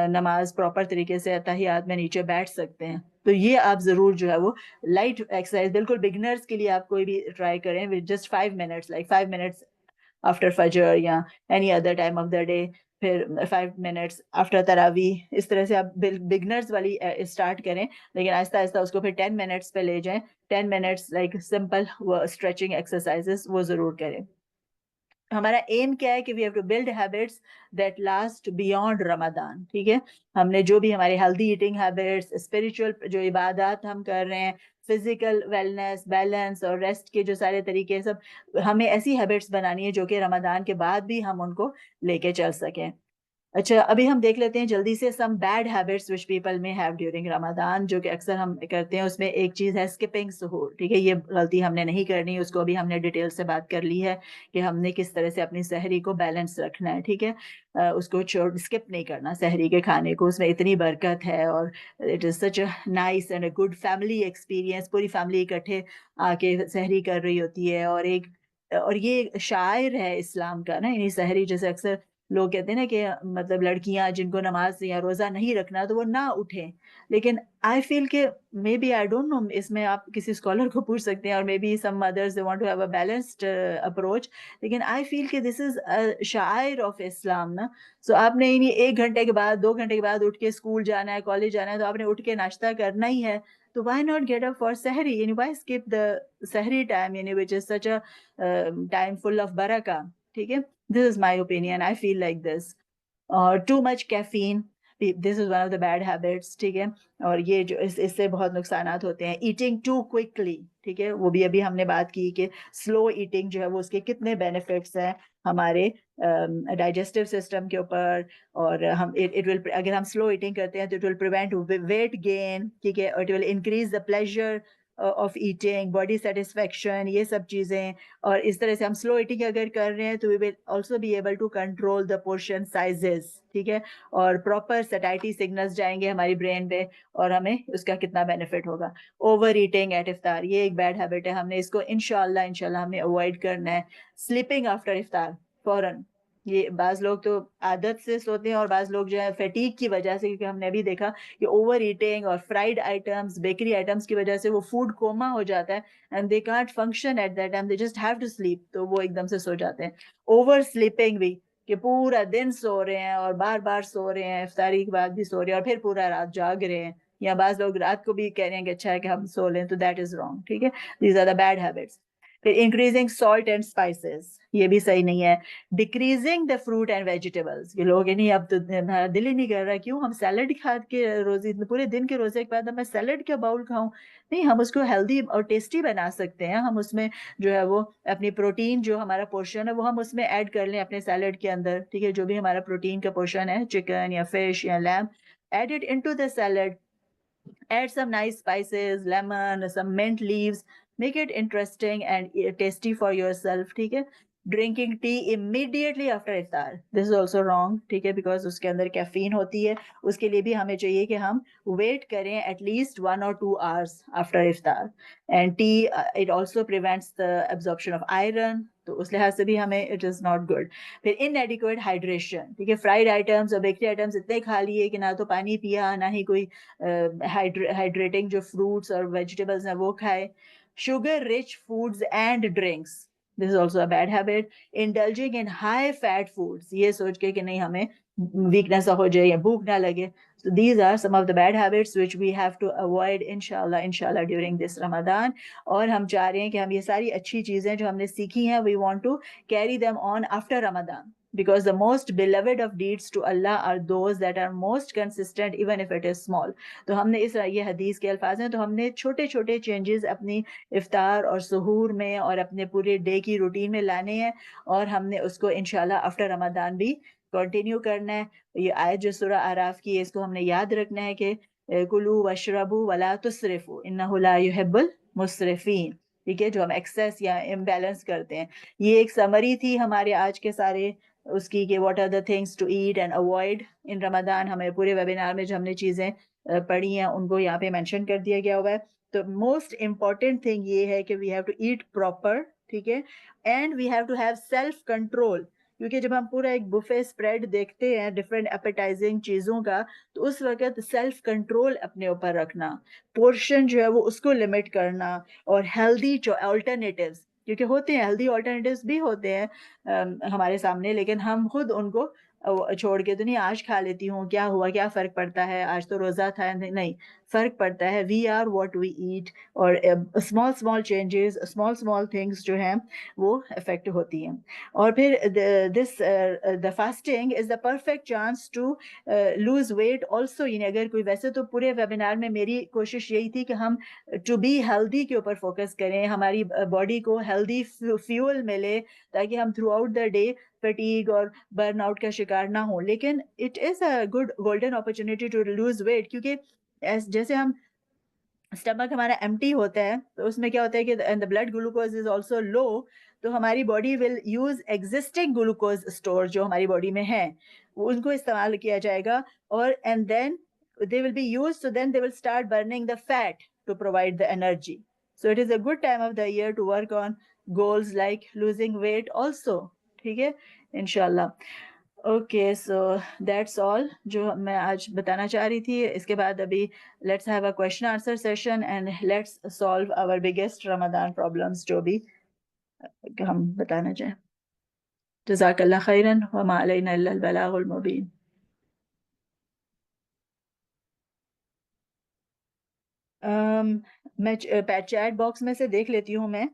نماز پراپر طریقے سے اتحیات میں نیچے بیٹھ سکتے ہیں. تو یہ آپ ضرور جو ہے وہ لائٹ ایکسرسائز بالکل بگنرز کے لیے آپ کوئی بھی ٹرائی کریں, with just 5 minutes, like 5 minutes after فجر یا any other time of the day, پھر 5 minutes after تراویح, اس طرح سے آپ بگنرز والی اسٹارٹ کریں, لیکن آہستہ آہستہ اس کو پھر 10 minutes پہ لے جائیں. 10 minutes like simple stretching exercises وہ ضرور کریں. ہمارا ایم کیا ہے کہ we have to build habits that last beyond Ramadan, ٹھیک ہے, ہم نے جو بھی ہمارے ہیلدی ایٹنگ ہیبٹس, اسپریچول جو عبادات ہم کر رہے ہیں, فزیکل ویلنس, بیلنس اور ریسٹ کے جو سارے طریقے, سب ہمیں ایسی ہیبٹس بنانی ہے جو کہ رمضان کے بعد بھی ہم ان کو لے کے چل سکیں. اچھا, ابھی ہم دیکھ لیتے ہیں جلدی سے سم بیڈ ہیبٹس وچ پیپل میں ہیو ڈیورنگ رمضان, جو کہ اکثر ہم کرتے ہیں. اس میں ایک چیز ہے اسکپنگ سحور, ٹھیک ہے, یہ غلطی ہم نے نہیں کرنی, اس کو بھی ہم نے ڈیٹیل سے بات کر لی ہے کہ ہم نے کس طرح سے اپنی سحری کو بیلنس رکھنا ہے, ٹھیک ہے, اس کو اسکپ نہیں کرنا سحری کے کھانے کو, اس میں اتنی برکت ہے اور it is such a nice and a good family experience, پوری فیملی اکٹھے آ کے سحری کر رہی ہوتی ہے, اور یہ شاعر ہے اسلام کا نا, یعنی سحری, جیسے اکثر لوگ کہتے ہیں نا کہ مطلب لڑکیاں جن کو نماز یا روزہ نہیں رکھنا تو وہ نہ اٹھیں, لیکن آئی فیل کہ may be, I don't know, اس میں آپ کسی اسکالر کو پوچھ سکتے ہیں, اور maybe some others they want to have a balanced approach, لیکن آئی فیل کہ دس از شاعر آف اسلام نا. سو آپ نے 1 گھنٹے کے بعد 2 گھنٹے کے بعد اٹھ کے اسکول جانا ہے, کالج جانا ہے, تو آپ نے اٹھ کے ناشتہ کرنا ہی ہے, تو why not get up for سحری, یعنی why skip the sehri time, یعنی which is such a time full of برکہ, ٹھیک ہے. This is my opinion, I feel like this. Too much caffeine, this is one of the bad habits, ٹھیک ہے, اور یہ جو اس سے بہت نقصانات ہوتے ہیں. Eating too quickly, ٹھیک ہے, وہ بھی ابھی ہم نے بات کی کہ سلو ایٹنگ جو ہے وہ اس کے کتنے بینیفٹس ہیں ہمارے ڈائجسٹو سسٹم کے اوپر, اور ہم اگر ہم سلو ایٹنگ کرتے ہیں تو it will prevent weight gain, ٹھیک ہے, اور it will increase the pleasure of eating, body satisfaction, یہ سب چیزیں. اور اس طرح سے ہم سلو ایٹنگ اگر کر رہے ہیں تو we will also be able to control the portion sizes, ٹھیک ہے, اور پراپر سیٹائٹی سگنلز جائیں گے ہماری برین پہ, اور ہمیں اس کا کتنا بینیفٹ ہوگا. اوور ایٹنگ ایٹ افطار, یہ ایک بیڈ ہیبٹ ہے, ہم نے اس کو انشاءاللہ ہم نے اوائڈ کرنا ہے. سلیپنگ آفٹر افطار فوراً, یہ بعض لوگ تو عادت سے سوتے ہیں, اور بعض لوگ جو ہے فیٹیگ کی وجہ سے, کیونکہ ہم نے بھی دیکھا کہ اوور ایٹنگ اور فرائیڈ آئٹمس, بیکری آئٹمس کی وجہ سے وہ فوڈ کوما ہو جاتا ہے, and they can't function at that time, they just have to sleep, تو وہ ایک دم سے سو جاتے ہیں. اوور سلیپنگ بھی, کہ پورا دن سو رہے ہیں اور بار بار سو رہے ہیں, افطاری کے بعد بھی سو رہے ہیں, اور پھر پورا رات جاگ رہے ہیں, یا بعض لوگ رات کو بھی کہہ رہے ہیں کہ اچھا ہے کہ ہم سو لیں, تو دیٹ از رانگ, ٹھیک ہے. These are the bad habits. پھر انکریزنگ سالٹ اینڈ اسپائسز, یہ بھی صحیح نہیں ہے. Decreasing the fruit and vegetables, یہ لوگ نہیں, اب تو ہمارا دل ہی نہیں کر رہا, کیوں ہم سیلڈ کھا کے روزے, پورے دن کے روزے کے بعد میں سیلڈ کا باؤل کھاؤں. نہیں, ہم اس کو ہیلدی اور ٹیسٹی بنا سکتے ہیں. ہم اس میں جو ہے وہ اپنی پروٹین, جو ہمارا پورشن ہے وہ ہم اس میں ایڈ کر لیں اپنے سیلڈ کے اندر, ٹھیک ہے, جو بھی ہمارا پروٹین کا پورشن ہے, چکن یا فش یا lamb, add it into the salad. Add some nice spices, lemon, some mint leaves, make it interesting and tasty for yourself, ٹھیک ہے. Drinking tea immediately after iftar, this is also wrong, ٹھیک ہے, because اس کے اندر caffeine ہوتی ہے. اس کے لیے بھی ہمیں چاہیے کہ ہم ویٹ کریں at least 1 or 2 hours after iftar. And tea, it also prevents the absorption of iron, تو اس لحاظ سے بھی ہمیں it is not good. پھر inadequate hydration, ٹھیک ہے, فرائیڈ آئٹمس اور بیکری آئٹمس اتنے کھا لیے کہ نہ تو پانی پیا, نہ ہی کوئی ہائیڈریٹنگ جو فروٹس اور ویجیٹیبلس ہیں وہ کھائے. Sugar rich foods and drinks, this is also a bad habit. Indulging in high fat foods, یہ سوچ کے کہ نہیں ہمیں ویکنیس ہو جائے یا بھوک نہ لگے. So these are some of the bad habits which we have to avoid inshallah during this Ramadan. اور ہم چاہ رہے ہیں کہ ہم یہ ساری اچھی چیزیں جو ہم نے سیکھی ہیں, we want to carry them on after Ramadan. Because the most beloved of deeds to Allah are those that are most consistent even if it is small. تو ہم نے یہ حدیث کے الفاظ ہیں, تو ہم نے چھوٹے چھوٹے چینجز اپنی افطار اور سحور میں اور اپنے پورے ڈے کی روٹین میں لانے ہیں, اور ہم نے اس کو انشاءاللہ آفٹر رمضان بھی کنٹینیو کرنا ہے. یہ آیت جو سورہ اعراف کی ہے, اس کو ہم نے یاد رکھنا ہے کہ کلو وشربو ولا تسرفو انہ لا یحب المسرفین، ٹھیک ہے، جو ہم ایکسیس یا امبیلنس کرتے ہیں. یہ ایک سمری تھی ہمارے آج کے سارے اس کی کہ what are the things to eat and avoid in Ramadan. ہمیں پورے ویبینار میں جو ہم نے چیزیں پڑھی ہیں ان کو یہاں پہ مینشن کر دیا گیا ہوا ہے. تو موسٹ امپورٹنٹ تھنگ یہ ہے کہ we have to eat proper, ٹھیک ہے، and we have to have self control. کیونکہ جب ہم پورا ایک بفے اسپریڈ دیکھتے ہیں ڈفرینٹ اپیٹائزنگ چیزوں کا، تو اس وقت سیلف کنٹرول اپنے اوپر رکھنا، پورشن جو ہے وہ اس کو لمٹ کرنا، اور ہیلدی جو آلٹرنیٹیوز، کیونکہ ہوتے ہیں ہیلدی آلٹرنیٹیوز بھی ہوتے ہیں ہمارے سامنے، لیکن ہم خود ان کو چھوڑ کے تو نہیں آج کھا لیتی ہوں، کیا ہوا، کیا فرق پڑتا ہے، آج تو روزہ تھا. نہیں، فرق پڑتا ہے. We are what we eat, اور اسمال چینجز، اسمال تھنگس جو ہیں وہ افیکٹ ہوتی ہیں. اور پھر the fasting is the perfect chance to lose weight also. یعنی اگر کوئی، ویسے تو پورے ویبینار میں میری کوشش یہی تھی کہ ہم ٹو بی ہیلدی کے اوپر فوکس کریں، ہماری باڈی کو ہیلدی فیول ملے تاکہ ہم throughout the day fatigue اور برن آؤٹ کا شکار نہ ہوں. لیکن it is a good golden opportunity to lose weight, کیونکہ جیسے ہم اسٹمک ہمارا ایمٹی ہوتا ہے تو اس میں کیا ہوتا ہے کہ the blood glucose is also low، تو ہماری body will use existing glucose store جو ہماری باڈی میں ہے ان کو استعمال کیا جائے گا، اور and then they will be used, so then they will start burning the fat to provide the energy. So it is a good time of the year to work on goals like losing weight also. ٹھیک ہے انشاءاللہ. Okay, so that's all جو میں آج بتانا چاہ رہی تھی. اس کے بعد ابھی let's have a question answer session and let's solve our biggest Ramzan problems جو بھی ہم بتانا چاہیں. جزاک اللہ خیراً وما علینا الا البلاغ المبین. میں چیٹ باکس میں سے دیکھ لیتی ہوں میں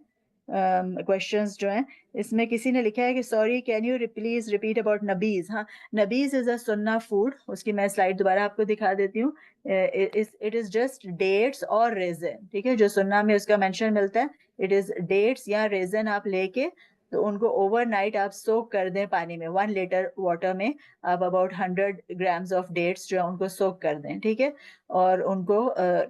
کویشچنز جو ہیں. اس میں کسی نے لکھا ہے کہ sorry can you please repeat about نبیز. ہاں، نبیز از اے سنہ فوڈ. اس کی میں سلائڈ دوبارہ آپ کو دکھا دیتی ہوں. اٹ از جسٹ ڈیٹس اور ریزن، ٹھیک ہے، جو سنہ میں اس کا مینشن ملتا ہے. اٹ از ڈیٹس یا ریزن آپ لے کے تو ان کو اوور نائٹ آپ سوک کر دیں پانی میں. 1 لیٹر واٹر میں آپ اباؤٹ 100 گرامز آف ڈیٹس جو ہے ان کو سوک کر دیں، ٹھیک ہے، اور ان کو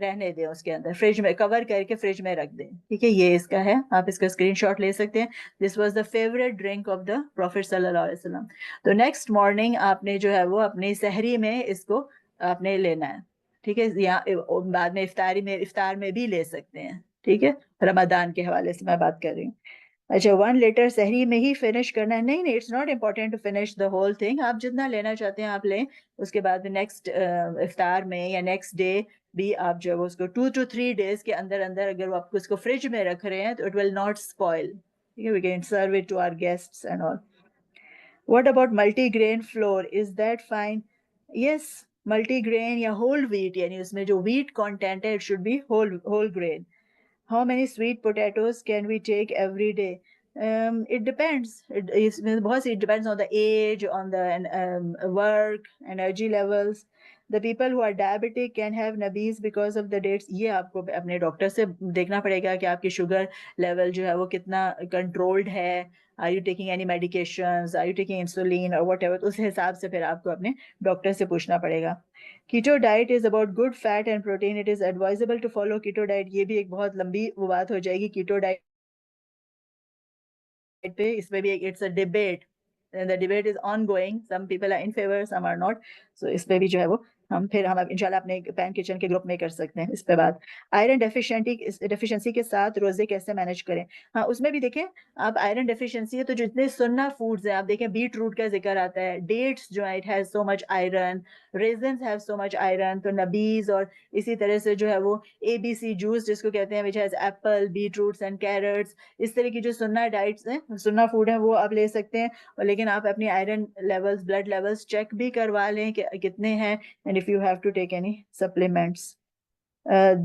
رہنے دیں اس کے اندر، فریج میں کور کر کے فریج میں رکھ دیں، ٹھیک ہے. یہ اس کا ہے، آپ اس کا اسکرین شاٹ لے سکتے ہیں. This was the favourite drink of the prophet صلی اللہ علیہ وسلم. تو نیکسٹ مارننگ آپ نے جو ہے وہ اپنی سحری میں اس کو آپ نے لینا ہے، ٹھیک ہے. یا بعد میں افطار میں بھی لے سکتے ہیں، ٹھیک ہے. رمضان کے حوالے سے میں بات کر رہی ہوں. اچھا، 1 لیٹر سحری میں ہی فنش کرنا ہے؟ نہیں، it's not important to finish the whole thing. آپ جتنا لینا چاہتے ہیں آپ لیں. اس کے بعد نیکسٹ افطار میں یا نیکسٹ ڈے بھی آپ جو ہے اس کو 2 to 3 days کے اندر اگر آپ اس کو فریج میں رکھ رہے ہیں تو it will not spoil. We can serve it to our guests and all. What about multi grain flour, is that fine? Yes, multi grain یا ہول ویٹ، یعنی اس میں جو ویٹ کانٹینٹ ہے it should be whole grain. How many sweet potatoes can we take every day? It depends. It depends on the age, on the work, energy levels. The people who are diabetic can have nabis because of the dates. یہ آپ کو اپنے doctor سے دیکھنا پڑے گا کہ آپ کی شوگر لیول جو ہے وہ کتنا کنٹرولڈ ہے. Are you taking any medications? Are you taking insulin or whatever? اس حساب سے پھر آپ کو اپنے ڈاکٹر سے پوچھنا پڑے گا. Keto diet is about good fat and protein. It is advisable to follow keto diet. یہ بھی ایک بہت لمبی بات ہو جائے گی keto diet پہ. اس میں بھی it's a debate. And the debate is ongoing. Some people are in favor, some are not. So اس پہ بھی جو ہے وہ ہم انشاءاللہ اپنے پین کچن کے گروپ میں کر سکتے ہیں اس پہ بات. آئرن ڈیفیشنسی کے ساتھ روزے کیسے مینج کریں؟ ہاں، اس میں بھی دیکھیں آپ آئرن ڈیفیشنسی ہے تو جتنے سنہ فوڈز ہیں آپ دیکھیں بیٹ روٹ کا ذکر آتا ہے، ڈیٹس جو ہے it has so much iron, reasons have so much iron. تو نبیز اور اسی طرح سے جو ہے وہ ABC جوس جس کو کہتے ہیں which has apple, beetroots and carrots. اس طرح کی جو سنہ ڈائٹس ہیں، سنہ فوڈ ہیں، وہ آپ لے سکتے ہیں. لیکن آپ اپنی iron levels, blood levels check بھی کروا لیں کہ کتنے ہیں. And if you have to take any supplements.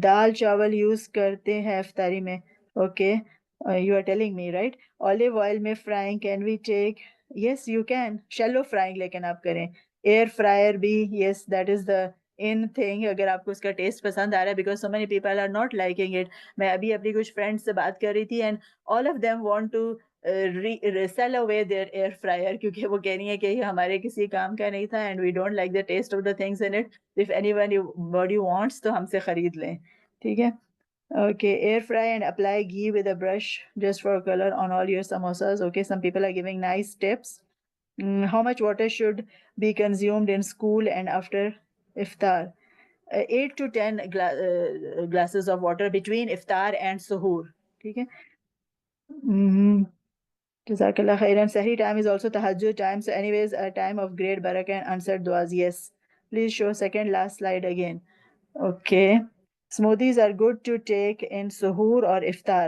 دال چاول یوز کرتے ہیں افطاری میں؟ Okay, you are telling me right. Olive oil میں frying can we take? Yes you can. Shallow frying لیکن آپ کریں. ایئر فرائر بھی، yes that is the in thing اگر آپ کو اس کا ٹیسٹ پسند آ رہا ہے، because so many people are not liking it. میں ابھی اپنی کچھ فرینڈس سے بات کر رہی تھی and all of them want to sell away their air fryer کیونکہ وہ کہہ رہی ہیں کہ یہ ہمارے کسی کام کا نہیں تھا and we don't like the taste of the things in it. If anybody wants تو ہم سے خرید لیں. ٹھیک ہے. Okay, air fry and apply ghee with a brush just for color on all your samosas. Okay, some people are giving nice tips. How much water should be consumed in school and after iftar? 8 to 10 glasses of water between iftar and suhoor. ٹھیک ہے. Jazakallah khairan. Sahri time is also tahajjud time. So anyways, a time of great barakah and answered duas. Yes. Please show second last slide again. Okay. Smoothies are good to take in suhoor or iftar.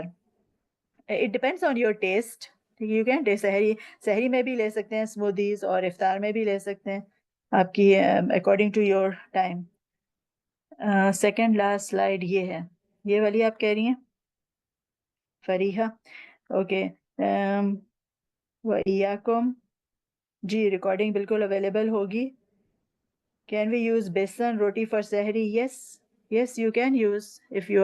It depends on your taste. You can take sahri میں بھی لے سکتے ہیں smoothies اور iftar میں بھی لے سکتے ہیں آپ کی according to your time. Second last slide یہ ہے. یہ والی آپ کہہ رہی ہیں فریحہ. اوکے. وَإِيَّاكُمْ جی ریکارڈنگ بالکل اویلیبل ہوگی. Can we use besan roti for sahri? Yes, you can use if you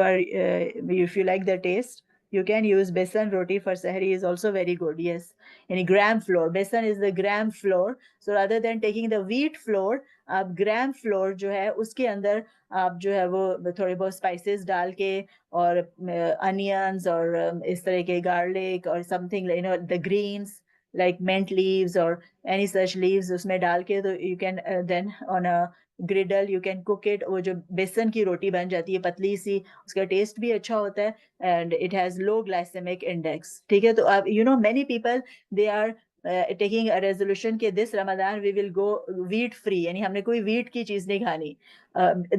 like the taste. You can use besan roti for sahri is also very good. Yes, any gram flour. Besan is the gram flour. So rather than taking the wheat flour, آپ gram flour جو ہے اس کے اندر آپ جو ہے وہ تھوڑے بہت spices ڈال کے اور onions اور اس طرح کے garlic اور something the greens like mint leaves or any such leaves اس میں ڈال کے تو you can then on a griddle you can cook it. وہ جو بیسن کی روٹی بن جاتی ہے پتلی سی, اس کا ٹیسٹ بھی اچھا ہوتا ہے and it has low glycemic index. ٹھیک ہے. تو آپ many people they are taking a resolution کہ this Ramadan we will go wheat free, یعنی ہم نے کوئی wheat کی چیز نہیں کھانی.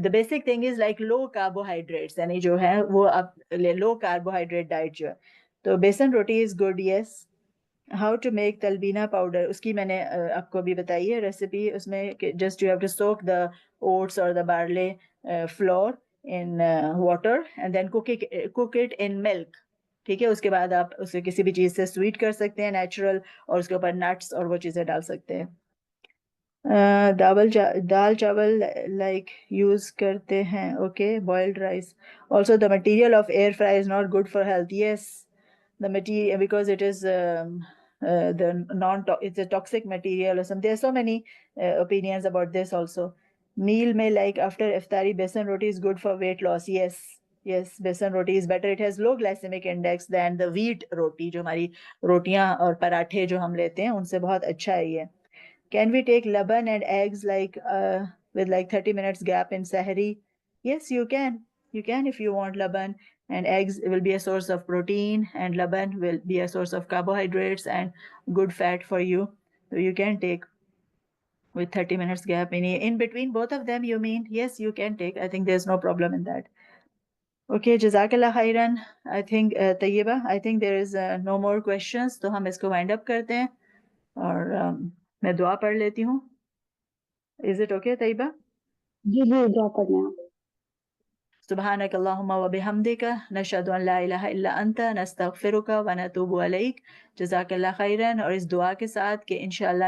The basic thing is like low carbohydrates, یعنی جو ہے وہ آپ low carbohydrate diet جو ہے. تو بیسن روٹی is good. Yes. How to make talbina powder, اس کی میں نے آپ کو بھی بتائی ہے ریسیپی. اس میں just you have to soak the oats or the barley flour in water and then cook it in milk. ٹھیک ہے. اس کے بعد آپ اسے کسی بھی چیز سے سویٹ کر سکتے ہیں نیچرل, اور اس کے اوپر نٹس اور وہ چیزیں ڈال سکتے ہیں. دال چاول لائک یوز کرتے ہیں. Okay. Boiled rice also the material of air fry is not good for health. Yes, the material because it is it's a toxic material or something. There are so many opinions about this also. Meal may like after iftari besan roti is good for weight loss. Yes, besan roti is better. It has low glycemic index than the wheat roti. جو ہماری روٹیاں اور پراٹھے جو ہم لیتے ہیں ان سے بہت اچھا ہے یہ. Can we take laban and eggs like with like 30 minutes gap in sahri? Yes, you can. You can if you want laban, and eggs will be a source of protein and laban will be a source of carbohydrates and good fat for you. So you can take with 30 minutes gap in between both of them, you mean? Yes, you can take. I think there's no problem in that. Okay, Jazakallah khairan. I think Tayyiba, I think there is no more questions. تو ہم اس کو wind up کرتے ہیں اور میں دعا پڑھ لیتی ہوں. Is it okay, طیبہ؟ جی دعا پڑھنا ہے. سبحانک اللہم و بحمدک نشہد ان لا الہ الا انت نستغفرک و نتوب الیک. جزاک اللہ خیرن. اور اس دعا کے ساتھ کہ انشاءاللہ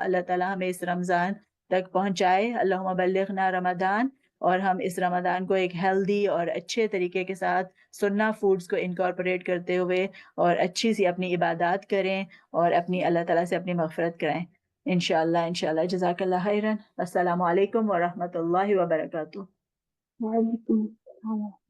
اللہ تعالی ہمیں اس رمضان تک پہنچائے. اللہم بلغنا رمضان. اور ہم اس رمضان کو ایک ہیلدی اور اچھے طریقے کے ساتھ سنہ فوڈز کو انکارپوریٹ کرتے ہوئے اور اچھی سی اپنی عبادات کریں اور اپنی اللہ تعالیٰ سے اپنی مغفرت کرائیں انشاءاللہ. جزاک اللہ خیرن. السلام علیکم ورحمۃ اللہ وبرکاتہ. وعلیکم السلام.